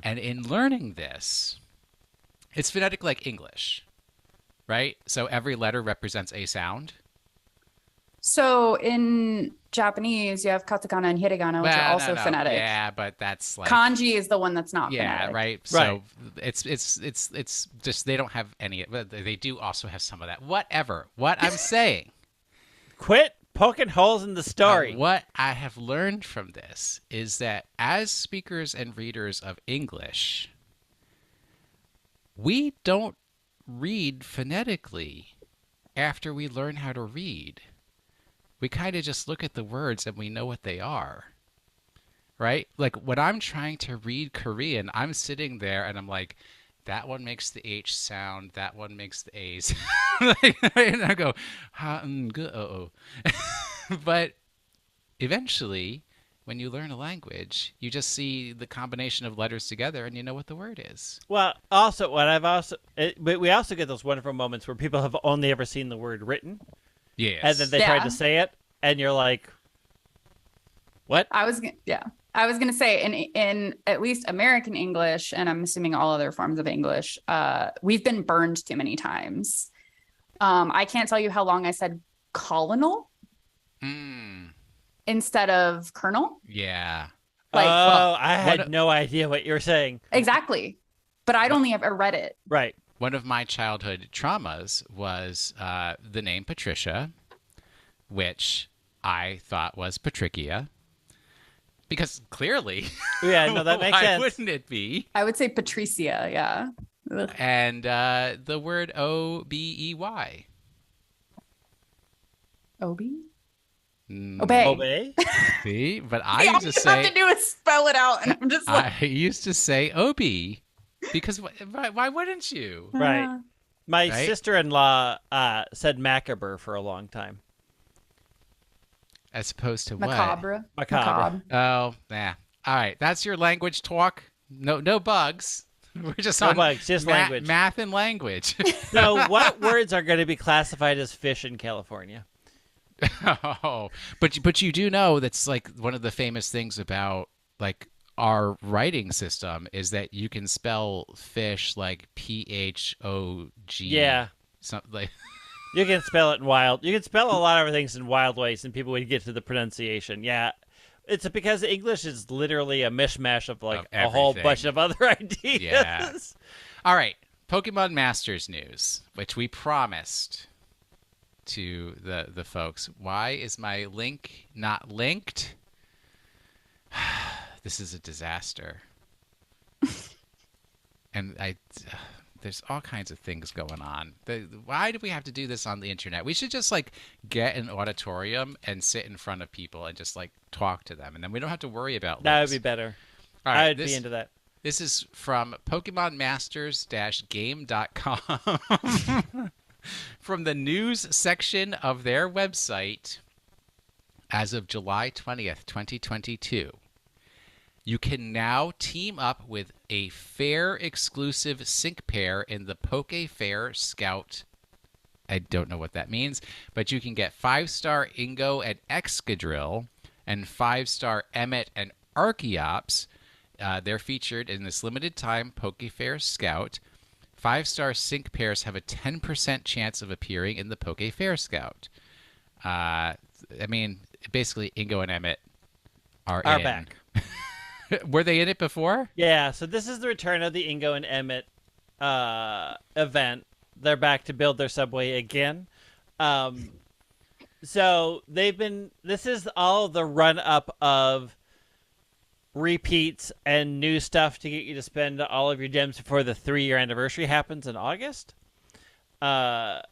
And in learning this, it's phonetic like English, right? So every letter represents a sound. So in Japanese, you have katakana and hiragana, which are also phonetic. Yeah, but that's like kanji is the one that's not phonetic. Right. So it's just they don't have any. They do also have some of that. Whatever. What I'm saying. Quit poking holes in the story. What I have learned from this is that as speakers and readers of English, we don't read phonetically after we learn how to read. We kind of just look at the words and we know what they are, right? Like when I'm trying to read Korean, I'm sitting there and I'm like, that one makes the H sound, that one makes the A sound. And I go, uh-oh. But eventually, when you learn a language, you just see the combination of letters together and you know what the word is. Well, also, we also get those wonderful moments where people have only ever seen the word written. Yes. And then they try to say it, and you're like, what? I was going to say, in at least American English, and I'm assuming all other forms of English, we've been burned too many times. I can't tell you how long I said colonel instead of colonel. Yeah. Like, I had no idea what you were saying. Exactly. But I'd only ever read it. Right. One of my childhood traumas was the name Patricia, which I thought was Patricia. Because clearly, that makes sense. Why wouldn't it be? I would say Patricia, yeah. Ugh. And the word O-B-E-Y. Obey? Obey? See? But I used to say... All you have to do is spell it out, and I'm just like... I used to say Obi. Because why wouldn't you? Right. My sister-in-law said macabre for a long time. As opposed to Macabre. What? Macabre. Oh, yeah. All right. That's your language talk. No bugs. We're just no on bugs, just language. Math and language. So what words are going to be classified as fish in California? Oh, but you do know that's like one of the famous things about like our writing system is that you can spell fish like P-H-O-G. Yeah. Something like you can spell it in wild. You can spell a lot of things in wild ways, and people would get to the pronunciation. Yeah. It's because English is literally a mishmash of like a whole bunch of other ideas. Yeah. All right. Pokemon Masters news, which we promised to the folks. Why is my link not linked? This is a disaster. And there's all kinds of things going on. Why do we have to do this on the internet? We should just like get an auditorium and sit in front of people and just like talk to them, and then we don't have to worry about links. That would be better. All right, I'd be into that. This is from PokemonMasters-game.com from the news section of their website as of July 20th, 2022. You can now team up with a fair exclusive sync pair in the Poke Fair Scout I don't know what that means, but you can get 5-star Ingo and Excadrill and 5-star Emmet and Archeops. They're featured in this limited time Pokefair Scout. 5-star sync pairs have a 10% chance of appearing in the Pokefair Scout. I mean, basically, Ingo and Emmet are back. Were they in it before? Yeah, so this is the return of the Ingo and Emmet event. They're back to build their subway again. So this is all the run-up of repeats and new stuff to get you to spend all of your gems before the 3-year anniversary happens in August. I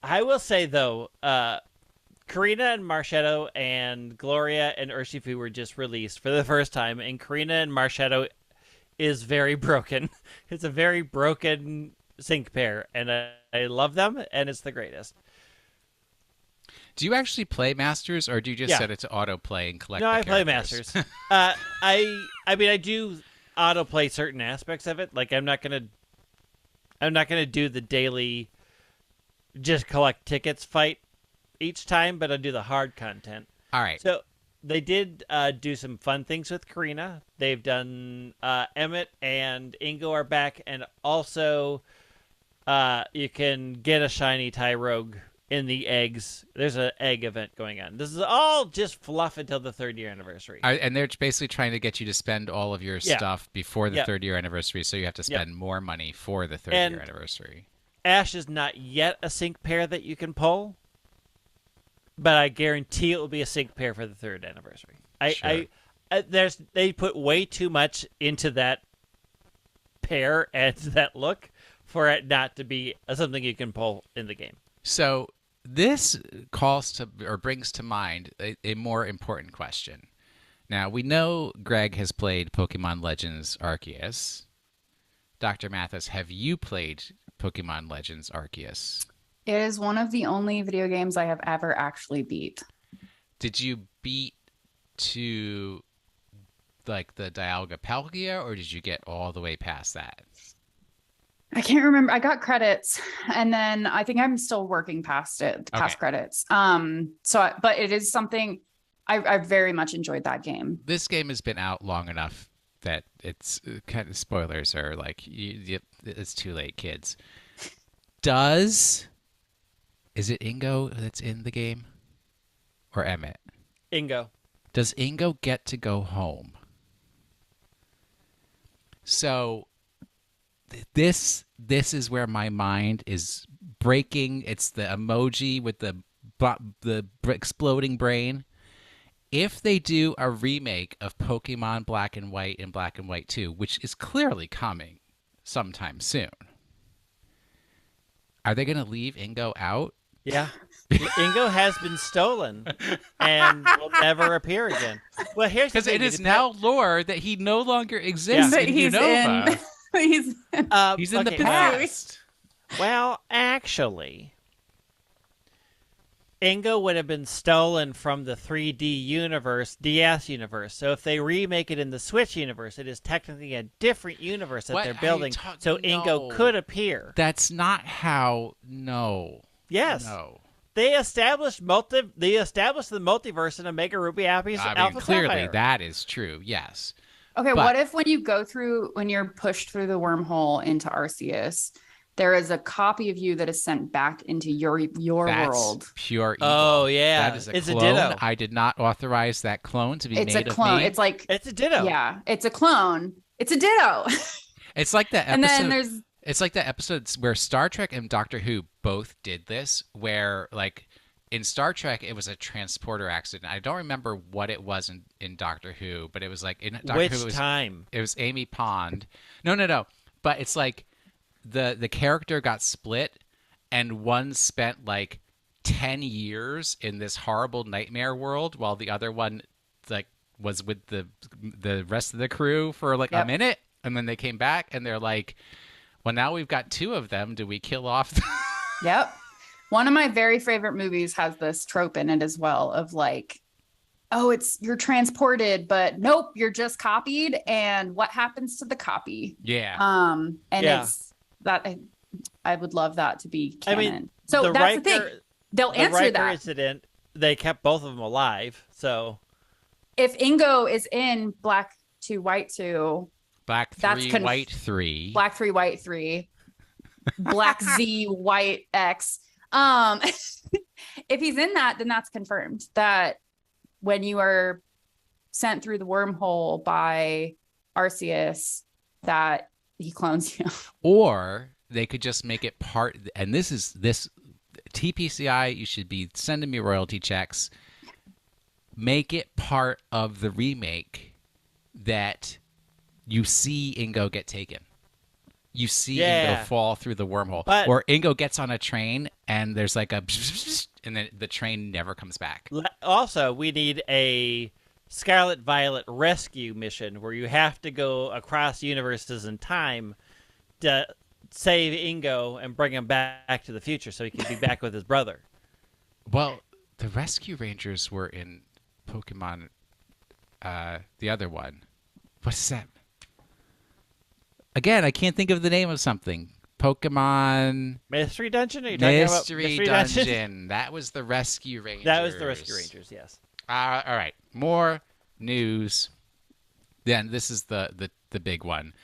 will say, though, Karina and Marshadow and Gloria and Urshifu were just released for the first time, and Karina and Marshadow is very broken. It's a very broken sync pair, and I love them, and it's the greatest. Do you actually play Masters, or do you just set it to autoplay and collect? No, the I play characters? Masters. I mean, I do autoplay certain aspects of it. Like, I'm not gonna do the daily just collect tickets fight each time, but I do the hard content. All right. So they did do some fun things with Karina. They've done Emmet and Ingo are back, and also you can get a shiny Tyrogue in the eggs. There's an egg event going on. This is all just fluff until the 3rd-year anniversary. And they're basically trying to get you to spend all of your stuff before the 3rd-year anniversary, so you have to spend more money for the 3rd-year anniversary. Ash is not yet a sync pair that you can pull, but I guarantee it will be a sync pair for the 3rd anniversary. They put way too much into that pair and that look for it not to be something you can pull in the game. So this calls to, or brings to mind, a more important question. Now, we know Greg has played Pokemon Legends Arceus. Dr. Mathis, have you played Pokemon Legends Arceus? It is one of the only video games I have ever actually beat. Did you beat to, like, the Dialga Palkia, or did you get all the way past that? I can't remember. I got credits, and then I think I'm still working past credits. But it is something I very much enjoyed that game. This game has been out long enough that it's kind of, spoilers are like, it's too late, kids. Is it Ingo that's in the game, or Emmet? Ingo. Does Ingo get to go home? So this is where my mind is breaking. It's the emoji with the exploding brain. If they do a remake of Pokemon Black and White and Black and White 2, which is clearly coming sometime soon, are they going to leave Ingo out? Yeah. Ingo has been stolen and will never appear again. Well, here's the thing. Because it is now lore that he no longer exists in Unova. He's in the past. Well, actually, Ingo would have been stolen from the 3D universe, DS universe. So if they remake it in the Switch universe, it is technically a different universe that they're building. So Ingo could appear. That's not how. No. Yes. No. They established the multiverse in Omega Ruby Alpha Sapphire. Clearly that is true. Yes. Okay, what if when you're pushed through the wormhole into Arceus, there is a copy of you that is sent back into your world? Pure evil. Oh, yeah. That is a clone. A ditto. I did not authorize that clone to be made of me. It's a clone. It's a ditto. Yeah, it's a clone. It's a ditto. It's like that episode. And then there's... It's like the episodes where Star Trek and Doctor Who both did this, where, like, in Star Trek, it was a transporter accident. I don't remember what it was in Doctor Who, but it was like in Doctor Who. It was Amy Pond. No. But it's like the character got split, and one spent like 10 years in this horrible nightmare world, while the other one like was with the rest of the crew for like a minute, and then they came back, and they're like, "Well, now we've got 2 of them. Do we kill off?" Yep. One of my very favorite movies has this trope in it as well of like, oh, you're transported, but nope, you're just copied. And what happens to the copy? Yeah. It's that I would love that to be canon. I mean, So that's the thing. They'll answer that. Incident, they kept both of them alive. So if Ingo is in black 2, white 2, black 3, white 3, black 3, white 3, black Z, white X. If he's in that, then that's confirmed that when you are sent through the wormhole by Arceus, that he clones you. Or they could just make it part, and this TPCI, you should be sending me royalty checks. Make it part of the remake that you see Ingo get taken. You see Ingo fall through the wormhole. Or Ingo gets on a train and there's like a and then the train never comes back. Also, we need a Scarlet Violet rescue mission where you have to go across universes in time to save Ingo and bring him back to the future so he can be back with his brother. Well, the Rescue Rangers were in Pokemon, the other one. What is that? Again, I can't think of the name of something. Pokemon Mystery Dungeon? Are you talking about Mystery Dungeon? That was the Rescue Rangers. That was the Rescue Rangers, yes. All right, more news. Then this is the big one.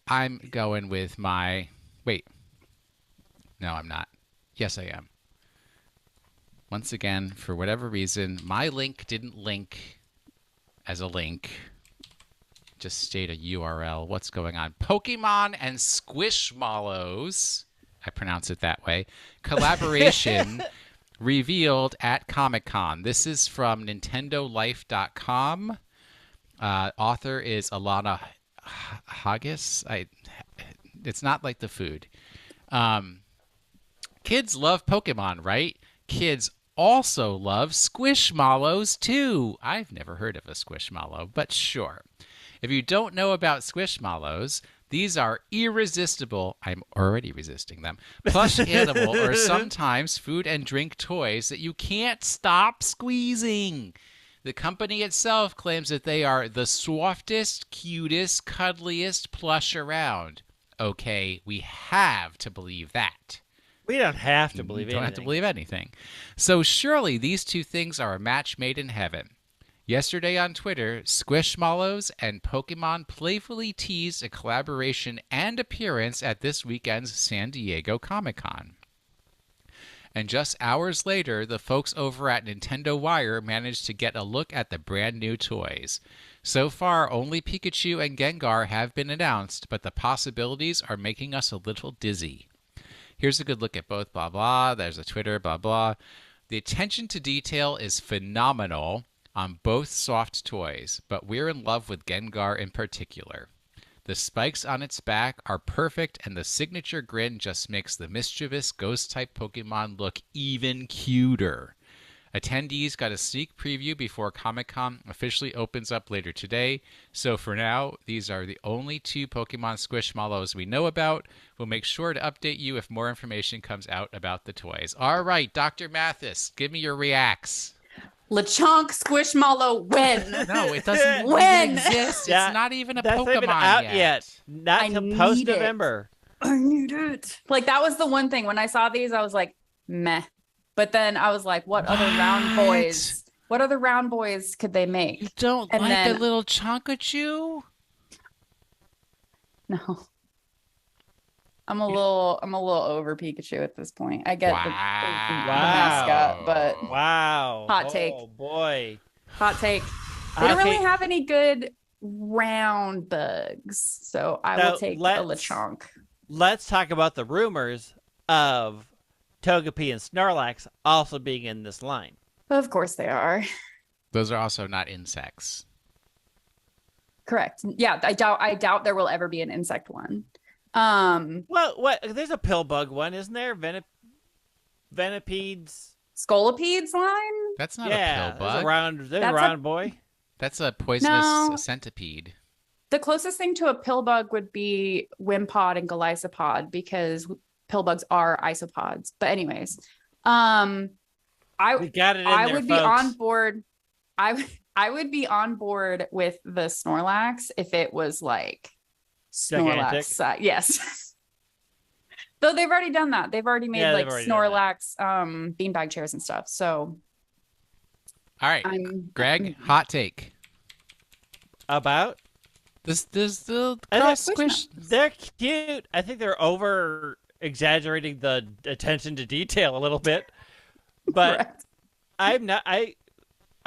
I'm going with my... Wait. No, I'm not. Yes, I am. Once again, for whatever reason, my link didn't link as a link. Just state a URL. What's going on? Pokemon and Squishmallows, I pronounce it that way, collaboration revealed at Comic-Con. This is from NintendoLife.com. Author is Alana Haggis. It's not like the food. Kids love Pokemon, right? Kids also love Squishmallows too. I've never heard of a Squishmallow, but sure. If you don't know about Squishmallows, these are irresistible, I'm already resisting them, plush animal or sometimes food and drink toys that you can't stop squeezing. The company itself claims that they are the softest, cutest, cuddliest plush around. Okay, we have to believe that. We don't have to believe anything. Don't have to believe anything. So surely these two things are a match made in heaven. Yesterday on Twitter, Squishmallows and Pokemon playfully teased a collaboration and appearance at this weekend's San Diego Comic-Con. And just hours later, the folks over at Nintendo Wire managed to get a look at the brand new toys. So far, only Pikachu and Gengar have been announced, but the possibilities are making us a little dizzy. Here's a good look at both, blah, blah. There's a Twitter, blah, blah. The attention to detail is phenomenal on both soft toys, but we're in love with Gengar in particular. The spikes on its back are perfect, and the signature grin just makes the mischievous ghost-type Pokemon look even cuter. Attendees got a sneak preview before Comic-Con officially opens up later today. So for now, these are the only two Pokemon Squishmallows we know about. We'll make sure to update you if more information comes out about the toys. All right, Dr. Mathis, give me your reacts. Lechonk Squishmallow when? No, it doesn't even exist. Yeah, it's not even a that's Pokemon even out yet. Not until post-November. I need it. Like, that was the one thing. When I saw these, I was like, meh. But then I was like, what other round boys? What other round boys could they make? You don't like a little Chonkachu? No. I'm a little over Pikachu at this point. I get the mascot, but hot take. Oh boy. Hot take. They don't really have any good round bugs. So I will take the Lechonk. Let's talk about the rumors of Togepi and Snorlax also being in this line. Of course they are. Those are also not insects. Correct. Yeah, I doubt there will ever be an insect one. What? There's a pill bug one, isn't there? Venipedes. Scolopedes line? That's not a pill bug. There's a round boy. That's a poisonous centipede. The closest thing to a pill bug would be Wimpod and Golisopod because pill bugs are isopods. But anyways, I would be on board. I would be on board with the Snorlax if it was like Snorlax. Yes. Though they've already done that. They've already made like Snorlax, beanbag chairs and stuff. So. All right, Greg, hot take. About? This the cross squish. They're cute. I think they're over exaggerating the attention to detail a little bit. But correct.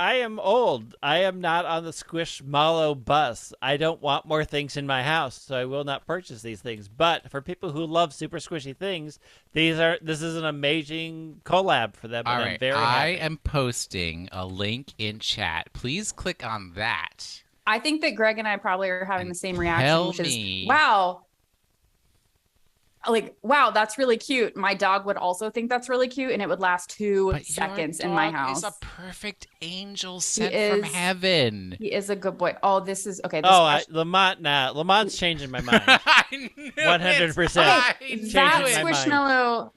I am old. I am not on the Squishmallow bus. I don't want more things in my house, so I will not purchase these things. But for people who love super squishy things, this is an amazing collab for them. All right, I'm very happy. I am posting a link in chat. Please click on that. I think that Greg and I probably are having the same reaction, which is, wow, that's really cute. My dog would also think that's really cute, and it would last 2 seconds in my house. He's a perfect angel sent from heaven. He is a good boy. Oh, this is okay. Lamont's changing my mind. I knew 100%. Okay,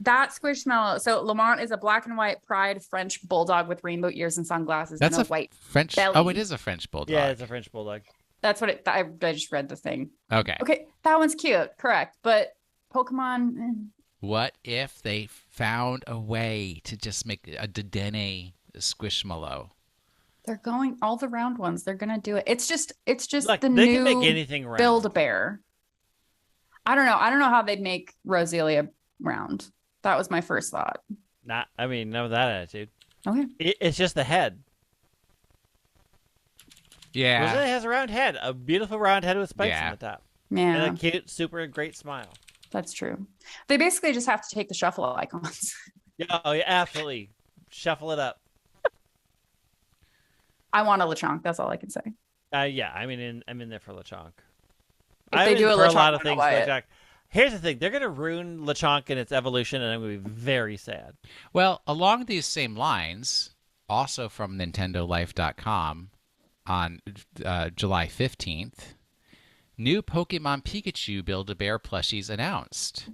that Squishmallow. So Lamont is a black and white pride French bulldog with rainbow ears and sunglasses. That's and a white French belly. Oh, it is a French bulldog. Yeah, it's a French bulldog. That's what I just read the thing. Okay. Okay, that one's cute. Correct, but. Pokemon. What if they found a way to just make a Dedenne Squishmallow? They're going all the round ones. They're gonna do it. It's just Look, the they new can make anything round. Build-A-Bear. I don't know how they'd make Roselia round. That was my first thought. No, that attitude. Okay. It's just the head. Yeah. Roselia has a round head, a beautiful round head with spikes on the top. Yeah. And a cute, super great smile. That's true. They basically just have to take the shuffle icons. Yeah, absolutely. Shuffle it up. I want a Lechonk. That's all I can say. Yeah, I'm in there for Lechonk. If they do a Lechonk, lot of things. Lechonk. Here's the thing: they're going to ruin Lechonk in its evolution, and I'm going to be very sad. Well, along these same lines, also from NintendoLife.com on July 15th. New Pokemon Pikachu Build-A-Bear plushies announced.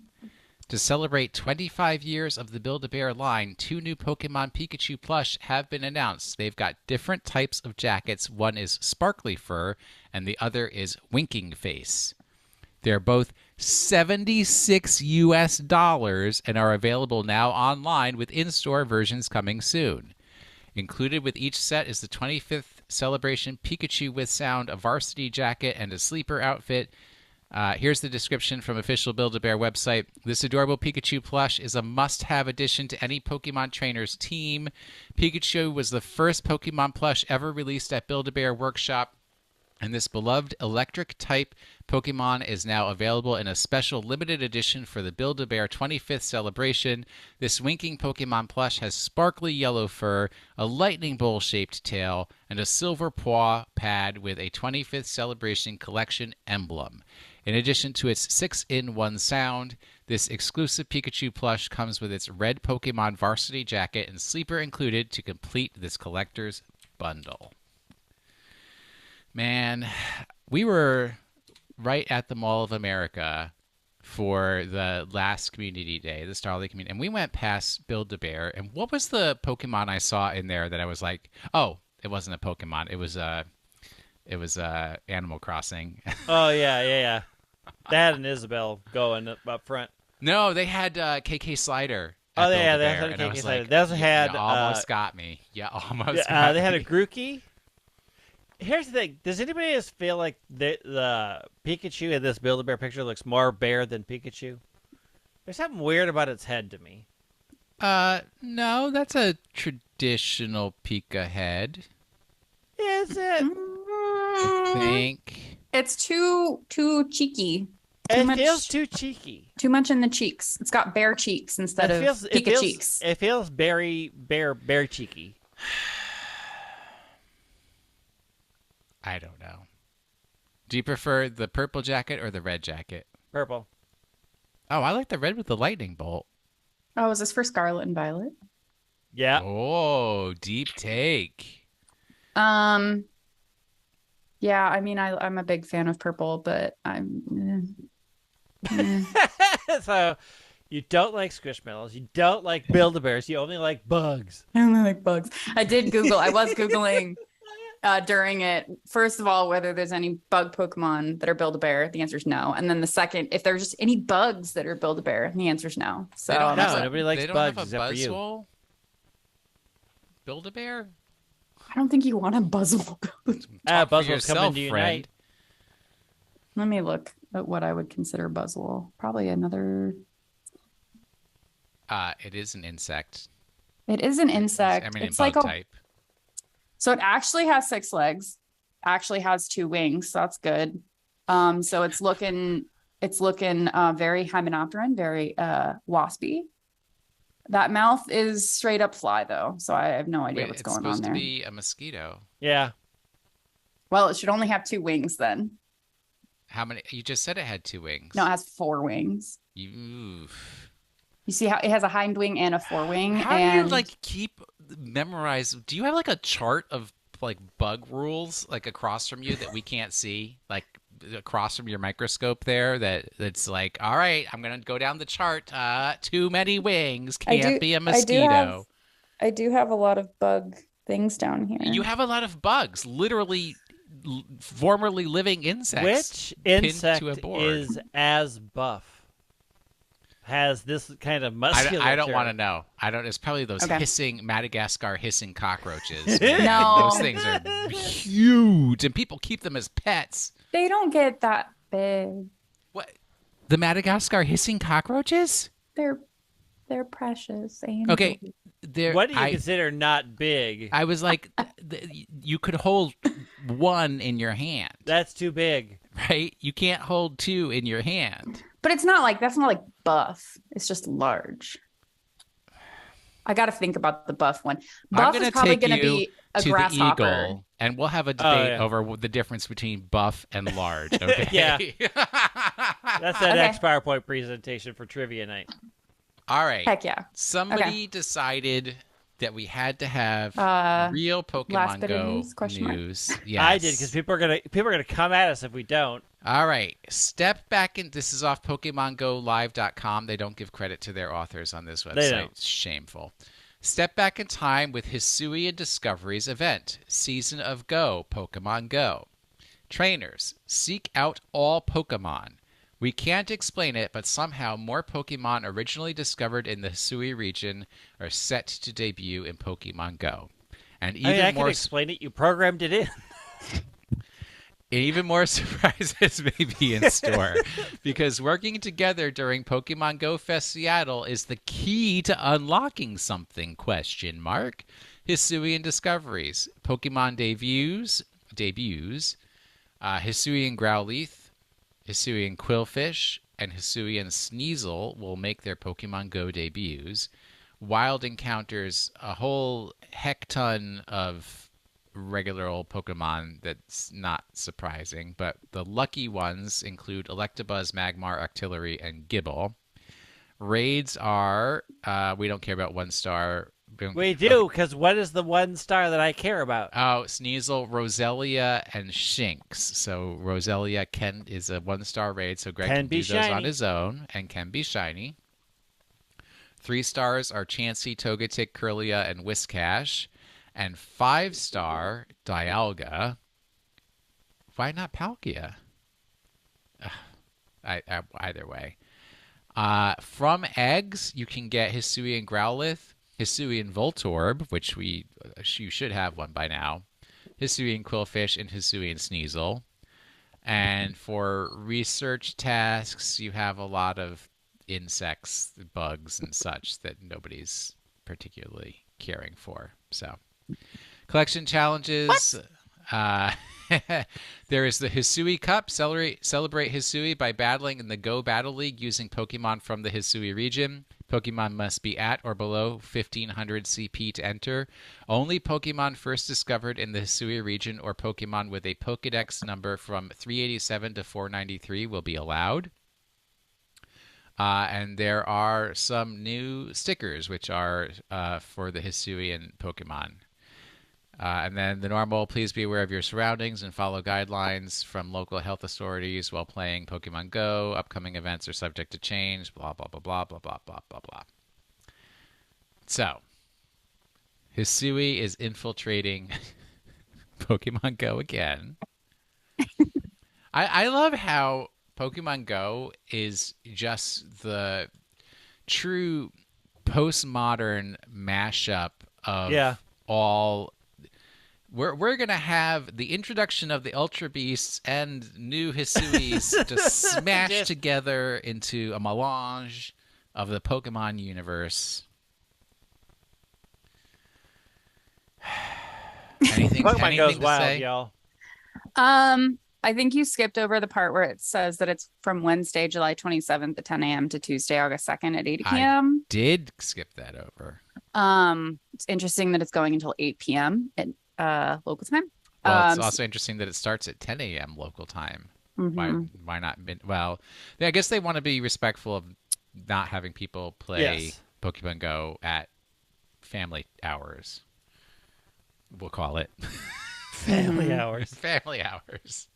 To celebrate 25 years of the Build-A-Bear line, 2 new Pokemon Pikachu plush have been announced. They've got different types of jackets. One is sparkly fur, and the other is winking face. They're both $76 US and are available now online with in-store versions coming soon. Included with each set is the 25th Celebration Pikachu with Sound, a varsity jacket, and a sleeper outfit. Here's the description from official Build-A-Bear website. This adorable Pikachu plush is a must-have addition to any Pokemon trainer's team. Pikachu was the first Pokemon plush ever released at Build-A-Bear Workshop, and this beloved electric-type Pokemon is now available in a special limited edition for the Build-A-Bear 25th celebration. This winking Pokemon plush has sparkly yellow fur, a lightning bolt-shaped tail, and a silver paw pad with a 25th celebration collection emblem. In addition to its 6-in-1 sound, this exclusive Pikachu plush comes with its red Pokemon varsity jacket and sleeper included to complete this collector's bundle. Man, we were right at the Mall of America for the last community day, the Starlight community, and we went past Build-A-Bear. And what was the Pokemon I saw in there that I was like, oh, it wasn't a Pokemon, it was Animal Crossing. Oh yeah. They had an Isabelle going up front. No, they had KK Slider. Oh yeah, they had KK Slider. Like, they had almost got me. Yeah, almost. Got they had me. A Grookey. Here's the thing. Does anybody else feel like the Pikachu in this Build-A-Bear picture looks more bear than Pikachu? There's something weird about its head to me. No, that's a traditional Pika head. Is it? I think. It's too cheeky. It feels too cheeky. Too much in the cheeks. It's got bear cheeks instead of Pika cheeks. It feels bear cheeky. I don't know. Do you prefer the purple jacket or the red jacket? Purple. Oh, I like the red with the lightning bolt. Oh, is this for Scarlet and Violet? Yeah. Oh, deep take. Yeah, I mean, I'm a big fan of purple, but I'm... So, you don't like Squishmallows. You don't like Build-A-Bears. You only like bugs. I only like bugs. I did Google. I was Googling during it. First of all, whether there's any bug Pokemon that are Build-A-Bear, the answer is no. And then the second, if there's just any bugs that are Build-A-Bear, the answer is no. So no, nobody likes bugs except for you. Build-A-Bear? I don't think you want a Buzzwole. Buzzwole's coming to Unite. Let me look at what I would consider Buzzwole. Probably another. It is an insect. It is an insect. It's like a type. So it actually has 6 legs. Actually has 2 wings. So that's good. So it's looking very hymenopteran, very waspy. That mouth is straight up fly though, so I have no idea what's going on there. It's supposed to be a mosquito. Yeah. Well, it should only have 2 wings then. How many? You just said it had 2 wings. No, it has 4 wings. You see how it has a hind wing and a forewing. How do you keep memorize? Do you have a chart of bug rules across from you that we can't see, across from your microscope there? That's all right, I'm gonna go down the chart. Too many wings can't be a mosquito. I do have a lot of bug things down here. You have a lot of bugs, literally formerly living insects. Which insect is as buff? Has this kind of musculature? I don't want to know. It's probably those hissing Madagascar hissing cockroaches. No, those things are huge, and people keep them as pets. They don't get that big. What? The Madagascar hissing cockroaches? They're precious. Okay. What do you consider not big? I was you could hold 1 in your hand. That's too big. Right? You can't hold 2 in your hand. But it's not that's not buff. It's just large. I got to think about the buff one. Buff is probably going to be a grasshopper. The eagle, and we'll have a debate over the difference between buff and large. Okay. Yeah. That's that next PowerPoint presentation for trivia night. All right. Heck yeah. Somebody decided that we had to have real Pokemon Go news. Yes. I did, because people are gonna come at us if we don't. All right. Step back in. This is off PokemonGoLive.com. They don't give credit to their authors on this website. They don't. It's shameful. Step back in time with Hisui and Discovery's event, Season of Go, Pokemon Go. Trainers, seek out all Pokemon. We can't explain it, but somehow more Pokemon originally discovered in the Hisui region are set to debut in Pokemon Go. And I can explain it. You programmed it in. Even more surprises may be in store, because working together during Pokemon Go Fest Seattle is the key to unlocking something, ? Hisui and Discoveries, Pokemon debuts, Hisui and Growlithe, Hisui and Quillfish, and Hisui and Sneasel will make their Pokemon Go debuts. Wild encounters a whole heck ton of regular old Pokemon that's not surprising, but the lucky ones include Electabuzz, Magmar, Octillery, and Gible. Raids are, we don't care about 1-star. We do, because what is the 1-star that I care about? Oh, Sneasel, Roselia, and Shinx. So Roselia is a 1-star raid, so Greg can do those on his own and can be shiny. 3 stars are Chansey, Togetic, Kirlia, and Whiscash. And 5-star Dialga. Why not Palkia? Either way. From eggs, you can get Hisui and Growlithe, Hisui and Voltorb, which you should have one by now, Hisui and Quillfish, and Hisui and Sneasel. And for research tasks, you have a lot of insects, bugs, and such that nobody's particularly caring for. So, collection challenges. There is the Hisui Cup. Celebrate Hisui by battling in the Go Battle League using Pokemon from the Hisui region. Pokemon must be at or below 1500 CP to enter. Only Pokemon first discovered in the Hisui region or Pokemon with a Pokedex number from 387 to 493 will be allowed. And there are some new stickers, which are for the Hisuian Pokemon. And then the normal, please be aware of your surroundings and follow guidelines from local health authorities while playing Pokemon Go. Upcoming events are subject to change, blah, blah, blah, blah, blah, blah, blah, blah, blah. So, Hisui is infiltrating Pokemon Go again. I love how Pokemon Go is just the true postmodern mashup of all. We're gonna have the introduction of the Ultra Beasts and new Hisuis just smashed together into a melange of the Pokemon universe. Anything goes to wild, say? y'all. I think you skipped over the part where it says that it's from Wednesday, July 27th at 10 a.m. to Tuesday, August 2nd at 8 p.m. I did skip that over. It's interesting that it's going until 8 p.m. at local time. Well, it's also interesting that it starts at 10 a.m. local time. Mm-hmm. Why not? Well, I guess they want to be respectful of not having people play Pokemon Go at family hours. We'll call it family hours. Family hours.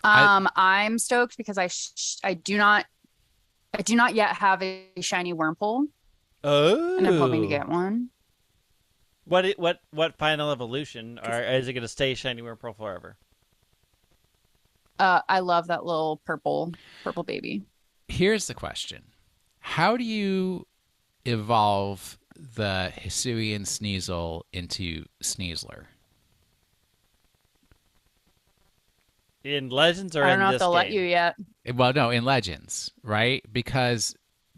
I'm stoked because I do not yet have a shiny Wurmple. Oh, and I'm hoping to get one. What final evolution, or is it going to stay shiny Wurmple forever? I love that little purple baby. Here's the question: how do you evolve the Hisui and Sneasel into Sneasler? In Legends or I don't know in if they'll let you yet. Well, no, in Legends, right? Because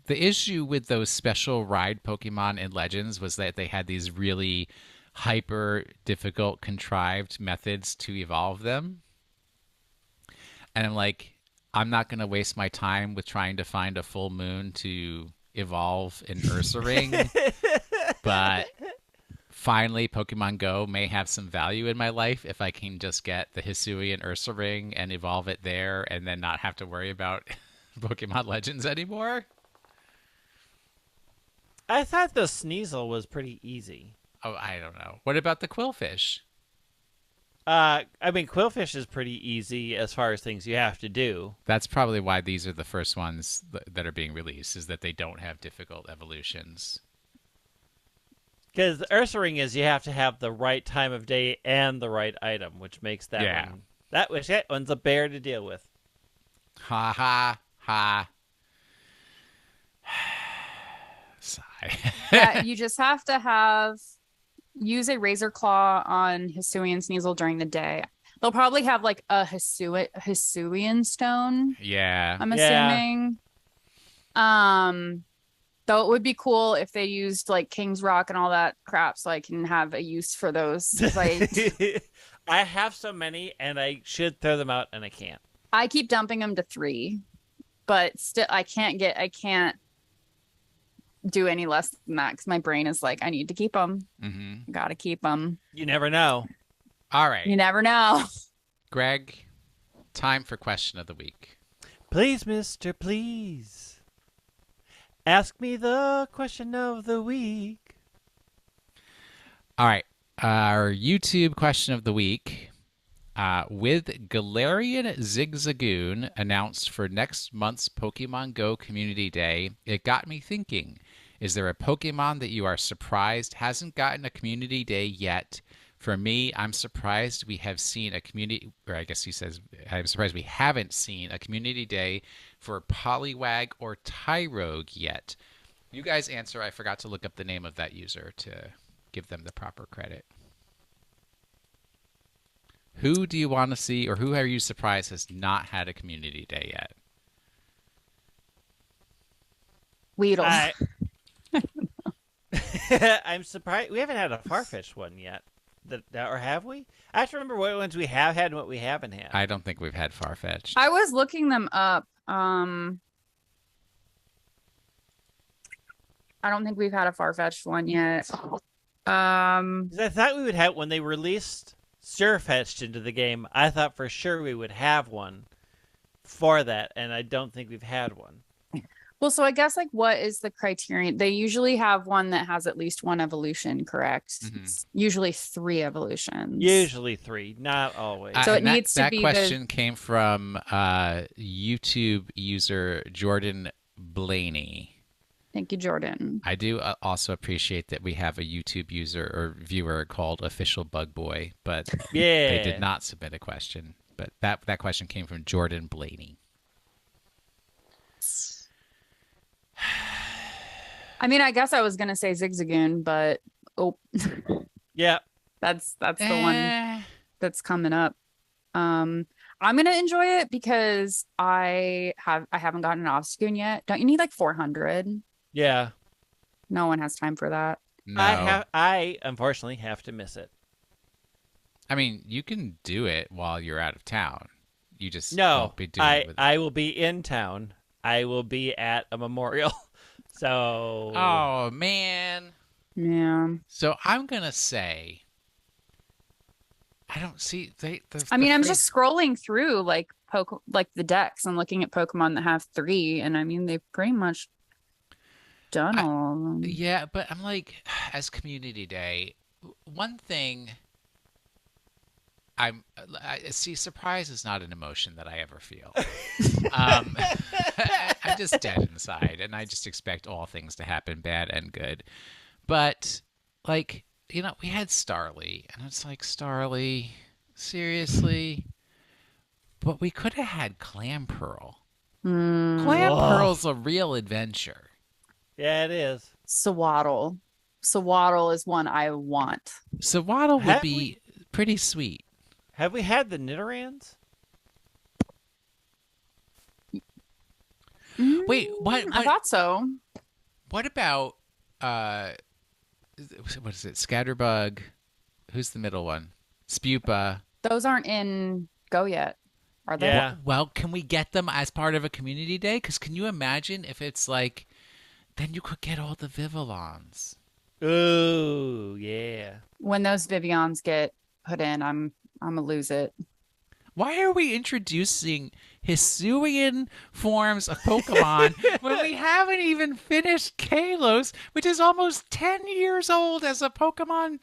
the issue with those special ride Pokemon in Legends was that they had these really hyper difficult contrived methods to evolve them. And I'm like, I'm not going to waste my time with trying to find a full moon to evolve an Ursaring. But finally, Pokemon Go may have some value in my life if I can just get the Hisui and Ursaring and evolve it there and then not have to worry about Pokemon Legends anymore. I thought the Sneasel was pretty easy. Oh, I don't know. What about the Quillfish? I mean, Quillfish is pretty easy as far as things you have to do. That's probably why these are the first ones that are being released, is that they don't have difficult evolutions. Because the Ursaring is you have to have the right time of day and the right item, which makes that one. That one's a bear to deal with. Ha ha ha. Sigh. Yeah, you just have to use a Razor Claw on Hisui and Sneasel during the day. They'll probably have like a Hisuian stone. Yeah. I'm assuming. Though it would be cool if they used like King's Rock and all that crap so I can have a use for those. I have so many and I should throw them out and I can't. I keep dumping them to 3, but still I can't do any less than that because my brain is like, I need to keep them. Mm-hmm. Gotta keep them. You never know. All right. You never know. Greg, time for question of the week. Please, mister, please. Ask me the question of the week. All right. Our YouTube question of the week. With Galarian Zigzagoon announced for next month's Pokemon Go Community Day, it got me thinking, is there a Pokemon that you are surprised hasn't gotten a Community Day yet? For me, I'm surprised we have seen a community, or I guess he says, I'm surprised we haven't seen a Community Day for Poliwag or Tyrogue yet. You guys answer. I forgot to look up the name of that user to give them the proper credit. Who do you want to see, or who are you surprised has not had a Community Day yet? Weedle. I'm surprised we haven't had a Farfetch'd one yet. Or have we? I have to remember what ones we have had and what we haven't had. I don't think we've had Farfetch'd. I was looking them up. I don't think we've had a Farfetch'd one yet. 'Cause I thought we would have when they released Surfetched into the game. I thought for sure we would have one for that, and I don't think we've had one. Well, so I guess like what is the criterion? They usually have one that has at least one evolution, correct? Mm-hmm. It's usually 3 evolutions. Usually 3, not always. So it needs to be that question came from YouTube user Jordan Blaney. Thank you, Jordan. I do also appreciate that we have a YouTube user or viewer called Official Bug Boy, but they did not submit a question. But that question came from Jordan Blaney. I mean, I guess I was gonna say Zigzagoon, but yeah, that's the one that's coming up. I'm gonna enjoy it because I haven't gotten an Obstagoon yet. Don't you need like 400? Yeah. No one has time for that. No. I unfortunately have to miss it. I mean, you can do it while you're out of town. You just won't be doing it with I will be in town. I will be at a memorial. So. Oh man. Yeah. So I'm gonna say. I don't see I'm just scrolling through like the decks and looking at Pokemon that have 3, and I mean they've pretty much done all of them. Yeah, but I'm like, as Community Day, one thing I see, surprise is not an emotion that I ever feel. I'm just dead inside, and I just expect all things to happen, bad and good. But like, we had Starly, and it's like, Starly, seriously? But we could have had Clamperl. Clamperl's a real adventure. Yeah, it is. Sawaddle. Sawaddle is one I want. Sawaddle would be pretty sweet. Have we had the Nidorans? Wait, what? I thought so. What about what is it? Scatterbug. Who's the middle one? Spupa. Those aren't in Go yet, are they? Yeah. Well, can we get them as part of a Community Day? Because can you imagine if it's like, then you could get all the Vivillons. Ooh, yeah. When those Vivians get put in, I'm gonna lose it. Why are we introducing Hisuian forms of Pokemon when we haven't even finished Kalos, which is almost 10 years old as a Pokemon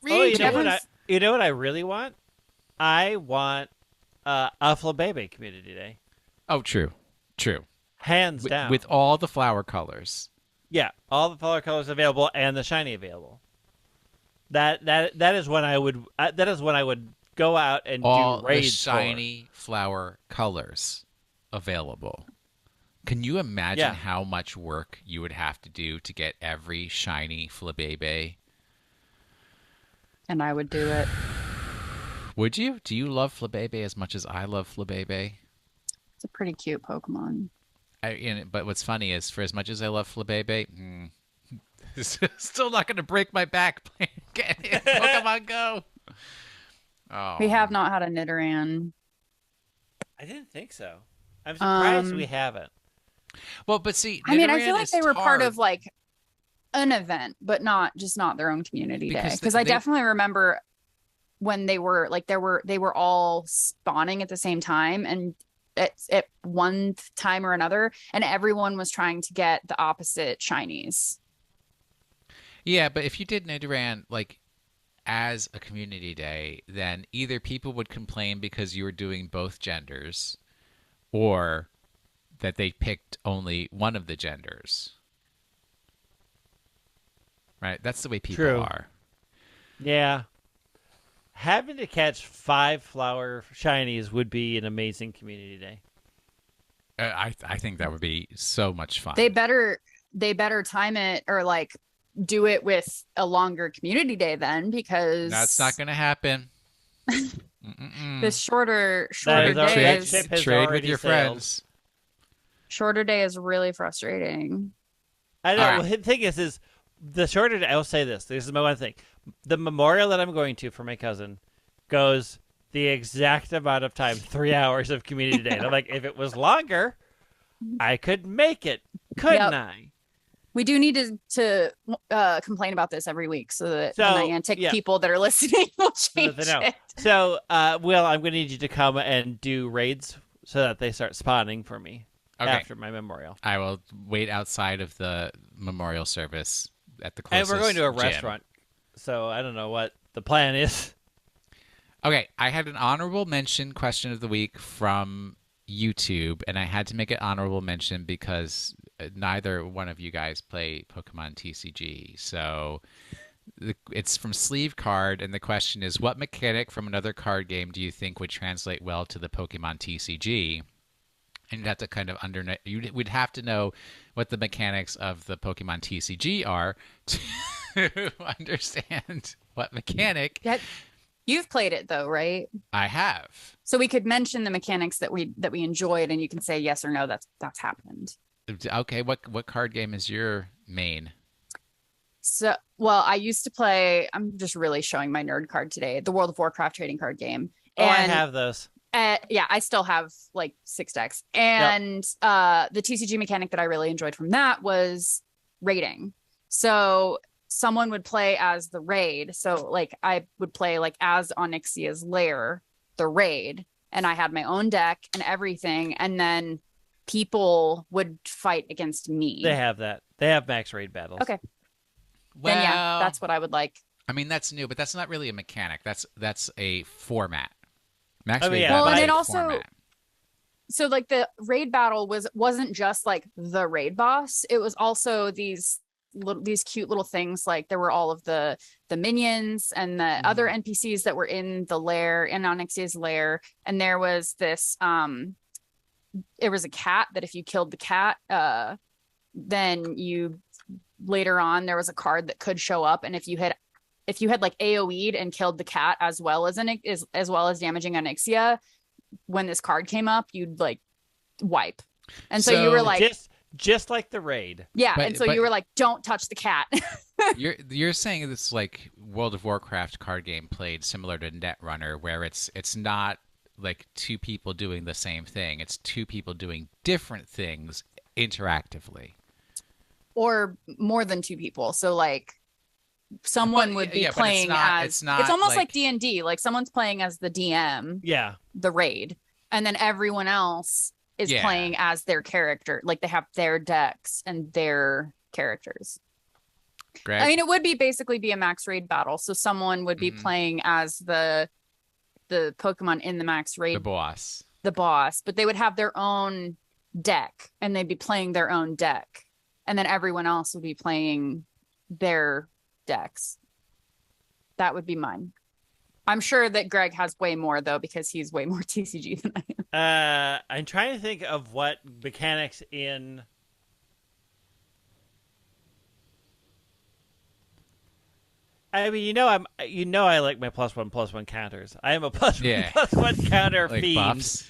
region? Oh, you know what I really want? I want a Flabébé Community Day. Oh, true. Hands down. With all the flower colors. Yeah, all the flower colors available and the shiny available. That is when I would go out and all do raids. The shiny flower colors available. Can you imagine how much work you would have to do to get every shiny Flabébé? And I would do it. Would you? Do you love Flabébé as much as I love Flabébé? It's a pretty cute Pokemon. But what's funny is, for as much as I love Flabébé, it's still not going to break my back playing Pokemon Go. Oh. We have not had a Nidoran. I didn't think so. I'm surprised we haven't. Well, but see, Nidoran, I feel like they were part of like an event, but not their own Community Day. Because I definitely remember when they were like they were all spawning at the same time, and at one time or another, and everyone was trying to get the opposite shinies. Yeah, but if you did Nidoran like as a Community Day, then either people would complain because you were doing both genders, or that they picked only one of the genders. Right? That's the way people are. Yeah. Having to catch 5 flower shinies would be an amazing Community Day. I think that would be so much fun. They better time it, or like do it with a longer Community Day then, because that's not going to happen. The shorter day is trade with your friends. Shorter day is really frustrating. I know. Right. Well, the thing is the shorter day. I will say this. This is my one thing. The memorial that I'm going to for my cousin goes the exact amount of time, 3 hours of Community Day. And I'm like, if it was longer, I could make it, couldn't I? We do need to complain about this every week so that the Niantic people that are listening will change it. So, Will, I'm going to need you to come and do raids so that they start spawning for me after my memorial. I will wait outside of the memorial service at the closest And we're going to a gym. restaurant, so I don't know what the plan is. Okay, I had an honorable mention question of the week from YouTube, and I had to make an honorable mention because neither one of you guys play Pokemon TCG. So it's from Sleeve Card, and the question is, what mechanic from another card game do you think would translate well to the Pokemon TCG? And you'd have to kind of we'd have to know what the mechanics of the Pokemon TCG are to understand what mechanic. You've played it though, right? I have. So we could mention the mechanics that we enjoyed, and you can say yes or no. That's happened. Okay, what card game is your main? So, well, I used to play. I'm just really showing my nerd card today. The World of Warcraft trading card game. And, I have those. Yeah, I still have like 6 decks. And the TCG mechanic that I really enjoyed from that was raiding. So someone would play as the raid. So like I would play like as Onyxia's lair, the raid, and I had my own deck and everything. And then people would fight against me. They have that. They have max raid battles. Okay. Well, then yeah, that's what I would like. I mean, that's new, but that's not really a mechanic. That's a format. Max raid battle. Well, and it also format. So like the raid battle wasn't just like the raid boss. It was also these cute little things. Like there were all of the minions and the other NPCs that were in the lair, in Onyxia's lair, and there was this it was a cat that if you killed the cat, then you later on there was a card that could show up, and if you had like AoE'd and killed the cat as well as damaging Onyxia, when this card came up, you'd like wipe. And so you were like just like the raid. Yeah, but you were like, don't touch the cat. You're saying this like World of Warcraft card game played similar to Netrunner, where it's not like two people doing the same thing. It's two people doing different things interactively. Or more than two people. So like someone would be playing it's almost like D&D. Like someone's playing as the DM. Yeah. The raid. And then everyone else is playing as their character. Like they have their decks and their characters. Greg? I mean, it would basically be a max raid battle. So someone would be playing as the Pokemon in the max raid. The boss. But they would have their own deck and they'd be playing their own deck. And then everyone else would be playing their decks. That would be mine. I'm sure that Greg has way more though, because he's way more TCG than I am. I'm trying to think of what mechanics in. I mean, I like my +1/+1 counters. I am a +1/+1 counter like fiend. Buffs.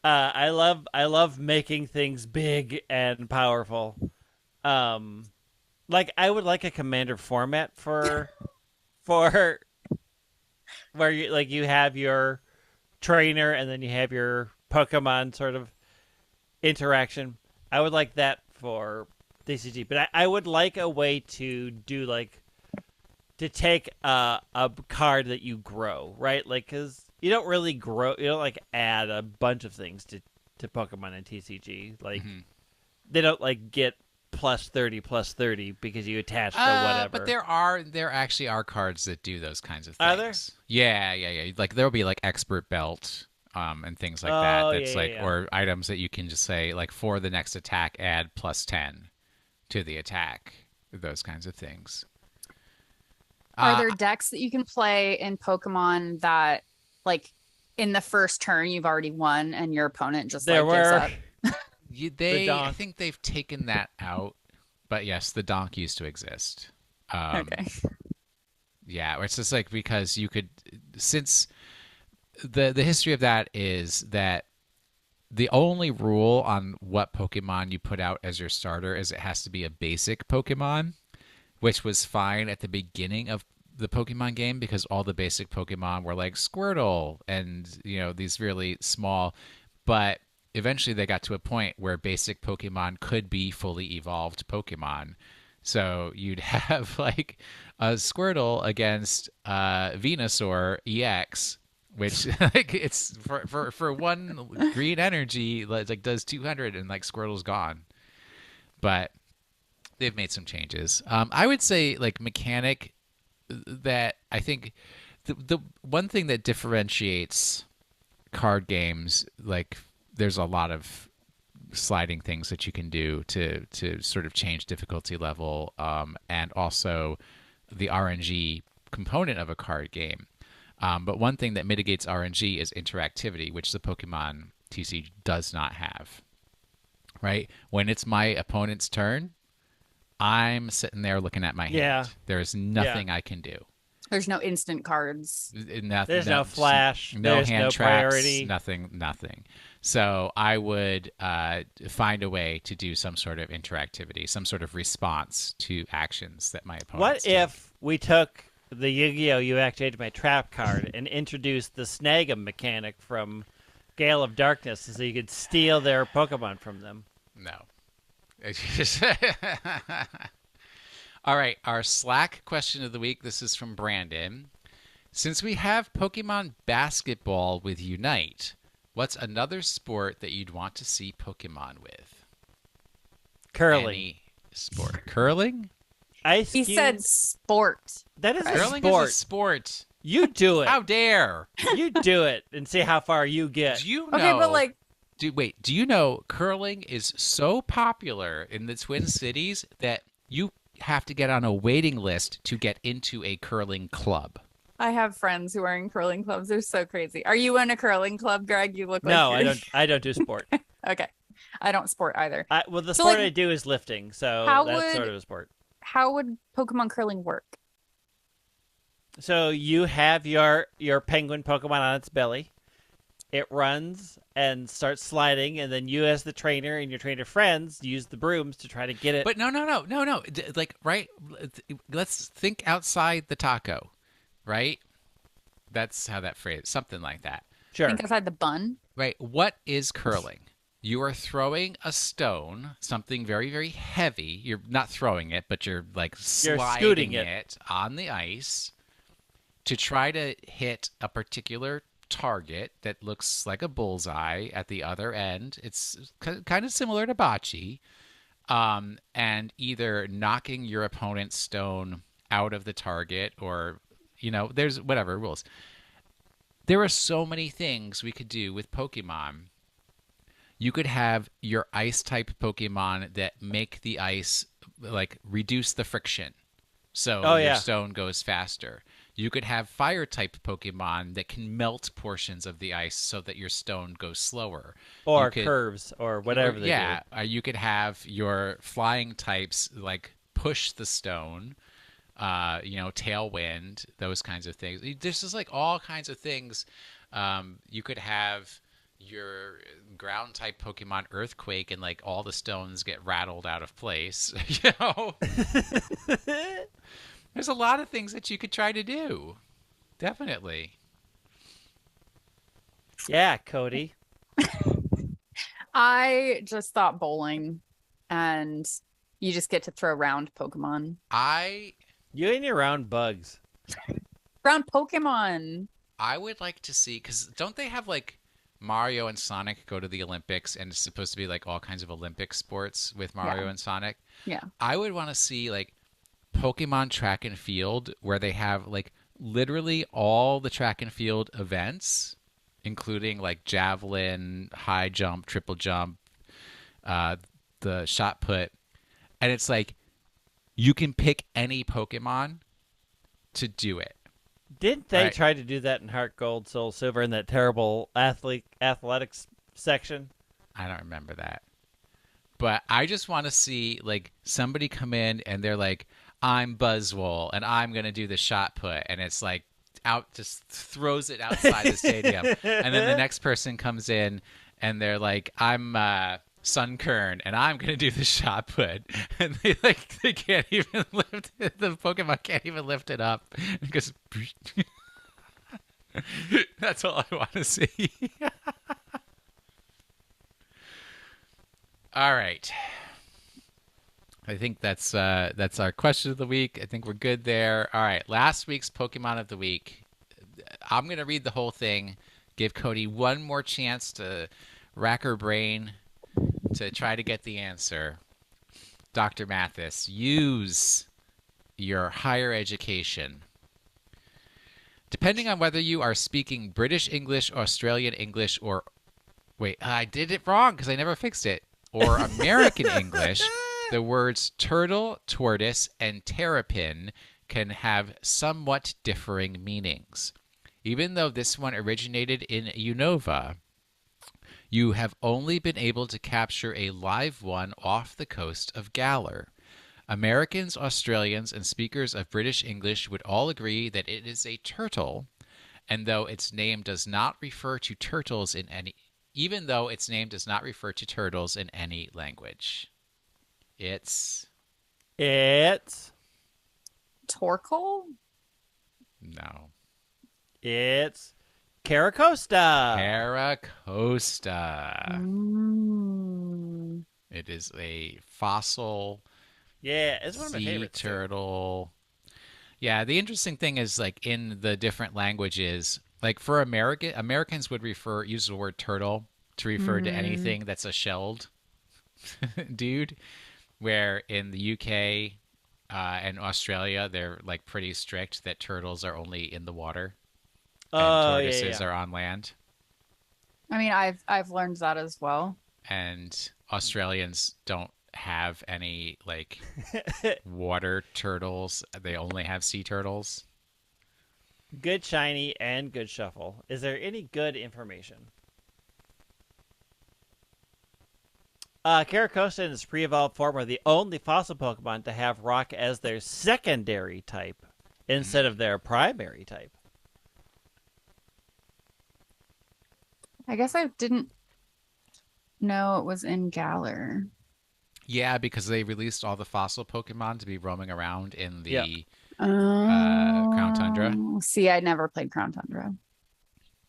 I love making things big and powerful. Like I would like a commander format for where you have your trainer and then you have your Pokemon sort of interaction. I would like that for DCG, but I would like a way to do to take a card that you grow, right? Like, because you don't really grow, you don't add a bunch of things to Pokemon and TCG. Like, they don't get +30/+30 because you attach to whatever. But there actually are cards that do those kinds of things. Are there? Yeah. Like there'll be expert belt and things like that. That's or items that you can just say for the next attack add +10 to the attack. Those kinds of things. Are there decks that you can play in Pokemon that in the first turn you've already won and your opponent just gives up? I think they've taken that out, but yes, the donk used to exist. Okay. Yeah, it's just because you could, since the history of that is that the only rule on what Pokemon you put out as your starter is it has to be a basic Pokemon, which was fine at the beginning of the Pokemon game because all the basic Pokemon were like Squirtle and these really small, but eventually they got to a point where basic Pokemon could be fully evolved Pokemon. So you'd have a Squirtle against Venusaur EX, which it's for one green energy does 200 and Squirtle's gone. But they've made some changes. I would say mechanic that I think the one thing that differentiates card games, like there's a lot of sliding things that you can do to sort of change difficulty level, and also the RNG component of a card game. But one thing that mitigates RNG is interactivity, which the Pokemon TC does not have. Right? When it's my opponent's turn, I'm sitting there looking at my hand. There's nothing I can do. There's no instant cards. There's no flash. No there's hand no traps. Priority. Nothing. So I would find a way to do some sort of interactivity, some sort of response to actions that my opponents What if we took the Yu-Gi-Oh! You activated my trap card and introduced the snag 'em mechanic from Gale of Darkness so you could steal their Pokemon from them? No. All right, our Slack question of the week. This is from Brandon. Since we have Pokemon basketball with Unite, what's another sport that you'd want to see Pokemon with? Curling. Any sport. Curling? He said sport. That is Curling a sport. is a sport. You do it. How dare. You do it and see how far you get. Do you know... Okay, but like... Do you know curling is so popular in the Twin Cities that you have to get on a waiting list to get into a curling club? I have friends who are in curling clubs. They're so crazy. Are you in a curling club, Greg? You look like I don't do sport. Okay. I don't sport either. The sport I do is lifting, so that's sort of a sport. How would Pokemon curling work? So you have your penguin Pokemon on its belly. It runs and starts sliding, and then you as the trainer and your trainer friends use the brooms to try to get it. But no. Like, right? Let's think outside the taco, right? That's how that phrase, something like that. Sure. Think outside the bun? Right. What is curling? You are throwing a stone, something very, very heavy. You're not throwing it, but you're like sliding it on the ice to try to hit a particular target that looks like a bullseye at the other end. It's kind of similar to bocce, and either knocking your opponent's stone out of the target or, there's whatever rules. There are so many things we could do with Pokemon. You could have your ice type Pokemon that make the ice, like, reduce the friction so your stone goes faster. You could have fire type Pokemon that can melt portions of the ice so that your stone goes slower. Or curves or whatever they do. You could have your flying types like push the stone, tailwind, those kinds of things. There's just like all kinds of things. You could have your ground type Pokemon Earthquake and like all the stones get rattled out of place. There's a lot of things that you could try to do. Definitely. Yeah, Cody. I just thought bowling, and you just get to throw round Pokemon. You and your round bugs. Round Pokemon. I would like to see, because don't they have like Mario and Sonic go to the Olympics, and it's supposed to be like all kinds of Olympic sports with Mario and Sonic? Yeah. I would want to see like Pokemon track and field where they have like literally all the track and field events, including like javelin, high jump, triple jump, the shot put, and it's like you can pick any Pokemon to do it. Didn't they try to do that in Heart Gold, Soul Silver in that terrible athletics section? I don't remember that. But I just want to see like somebody come in and they're like, I'm Buzzwole and I'm going to do the shot put. And it's like just throws it outside the stadium. And then the next person comes in and they're like, I'm Sunkern and I'm going to do the shot put. And they can't even lift it. The Pokemon can't even lift it up. Because that's all I want to see. All right. I think that's our question of the week. I think we're good there. All right, last week's Pokemon of the week. I'm going to read the whole thing, give Cody one more chance to rack her brain to try to get the answer. Dr. Mathis, use your higher education. Depending on whether you are speaking British English, Australian English, or... Wait, I did it wrong because I never fixed it. Or American English, the words turtle, tortoise, and terrapin can have somewhat differing meanings. Even though this one originated in Unova, you have only been able to capture a live one off the coast of Galar. Americans, Australians, and speakers of British English would all agree that it is a turtle, and though its name does not refer to turtles in any... Even though its name does not refer to turtles in any language. It's Torkoal? No. It's Caracosta. Caracosta. It is a fossil. Yeah, it's one of my sea favorites. Turtle. Yeah, the interesting thing is like in the different languages, like for Americans would use the word turtle to refer to anything that's a shelled dude, where in the UK and Australia they're like pretty strict that turtles are only in the water and tortoises are on land. I mean, I've learned that as well. And Australians don't have any like water turtles. They only have sea turtles. Good shiny and good shuffle. Is there any good information? Caracosta in its pre-evolved form are the only fossil Pokemon to have rock as their secondary type instead of their primary type. I guess I didn't know it was in Galar. Yeah, because they released all the fossil Pokemon to be roaming around in the Crown Tundra. See, I never played Crown Tundra.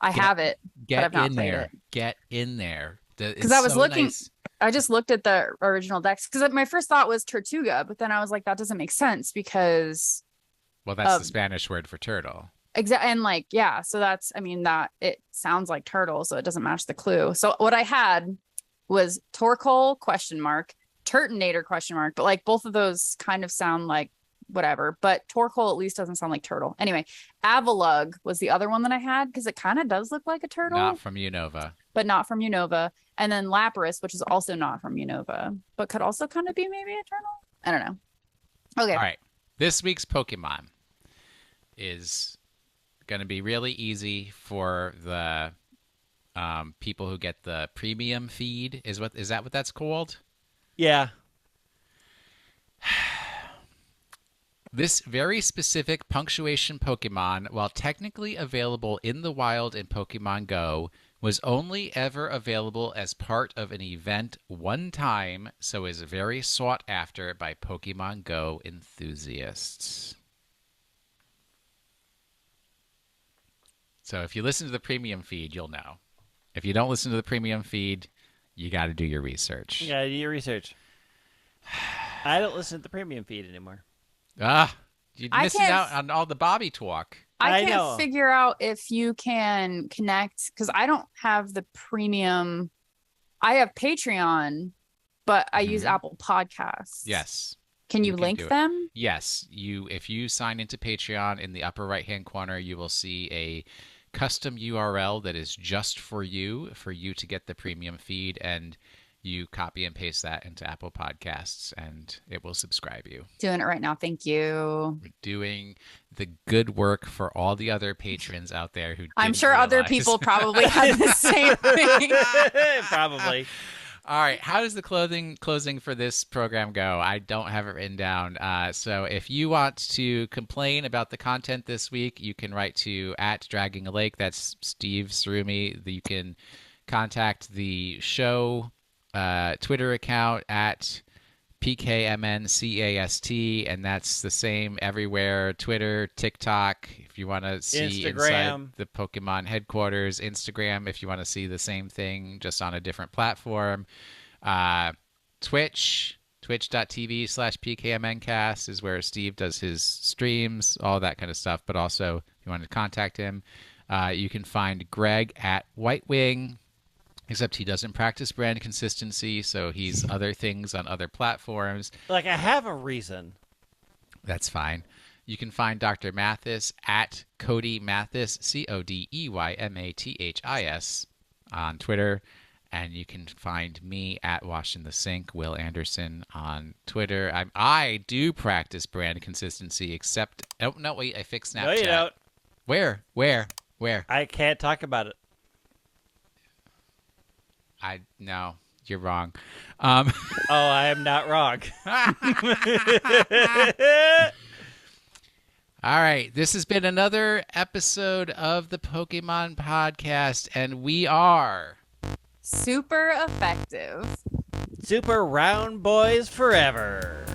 I have it, but I've not played it. Get in there. Because I was looking, I just looked at the original decks because my first thought was Tortuga, but then I was like, that doesn't make sense because. Well, that's the Spanish word for turtle. Exactly, and like so that's that it sounds like turtle, so it doesn't match the clue. So what I had was Torkoal ? Turtonator ? But like both of those kind of sound like whatever, but Torkoal at least doesn't sound like turtle. Anyway, Avalugg was the other one that I had because it kind of does look like a turtle. Not from Unova. But not from Unova. And then Lapras, which is also not from Unova, but could also kind of be maybe a turtle. I don't know. Okay. All right. This week's Pokemon is going to be really easy for the people who get the premium feed. Is that what that's called? Yeah. This very specific punctuation Pokemon, while technically available in the wild in Pokemon Go, was only ever available as part of an event one time, so is very sought after by Pokemon Go enthusiasts. So if you listen to the premium feed, you'll know. If you don't listen to the premium feed, you got to do your research. You got to do your research. I don't listen to the premium feed anymore. You're missing out on all the Bobby talk. I can't figure out if you can connect because I don't have the premium. I have Patreon, but I use Apple Podcasts. Yes. Can you link them? Yes. If you sign into Patreon, in the upper right-hand corner, you will see a custom URL that is just for you to get the premium feed, and you copy and paste that into Apple Podcasts, and it will subscribe you. Doing it right now. Thank you. We're doing the good work for all the other patrons out there who I'm sure other people probably have the same thing. Probably. All right. How does the closing for this program go? I don't have it written down. So if you want to complain about the content this week, you can write to @DraggingALake. That's Steve Sarumi. You can contact the show Twitter account @PKMNcast, and that's the same everywhere. Twitter, TikTok, if you want to see inside the Pokemon headquarters. Instagram, if you want to see the same thing, just on a different platform. Twitch, twitch.tv/PKMNcast is where Steve does his streams, all that kind of stuff. But also, if you want to contact him, you can find Greg @WhiteWing. Except he doesn't practice brand consistency, so he's other things on other platforms. Like, I have a reason. That's fine. You can find Dr. Mathis at Cody Mathis, CODEYMATHIS, on Twitter. And you can find me at Wash in the Sink, Will Anderson, on Twitter. I do practice brand consistency, except... Oh, no, wait, I fixed Snapchat. No, you don't. Where? I can't talk about it. No, you're wrong. Oh, I am not wrong. All right, this has been another episode of the Pokemon Podcast, and we are... super effective. Super round boys forever.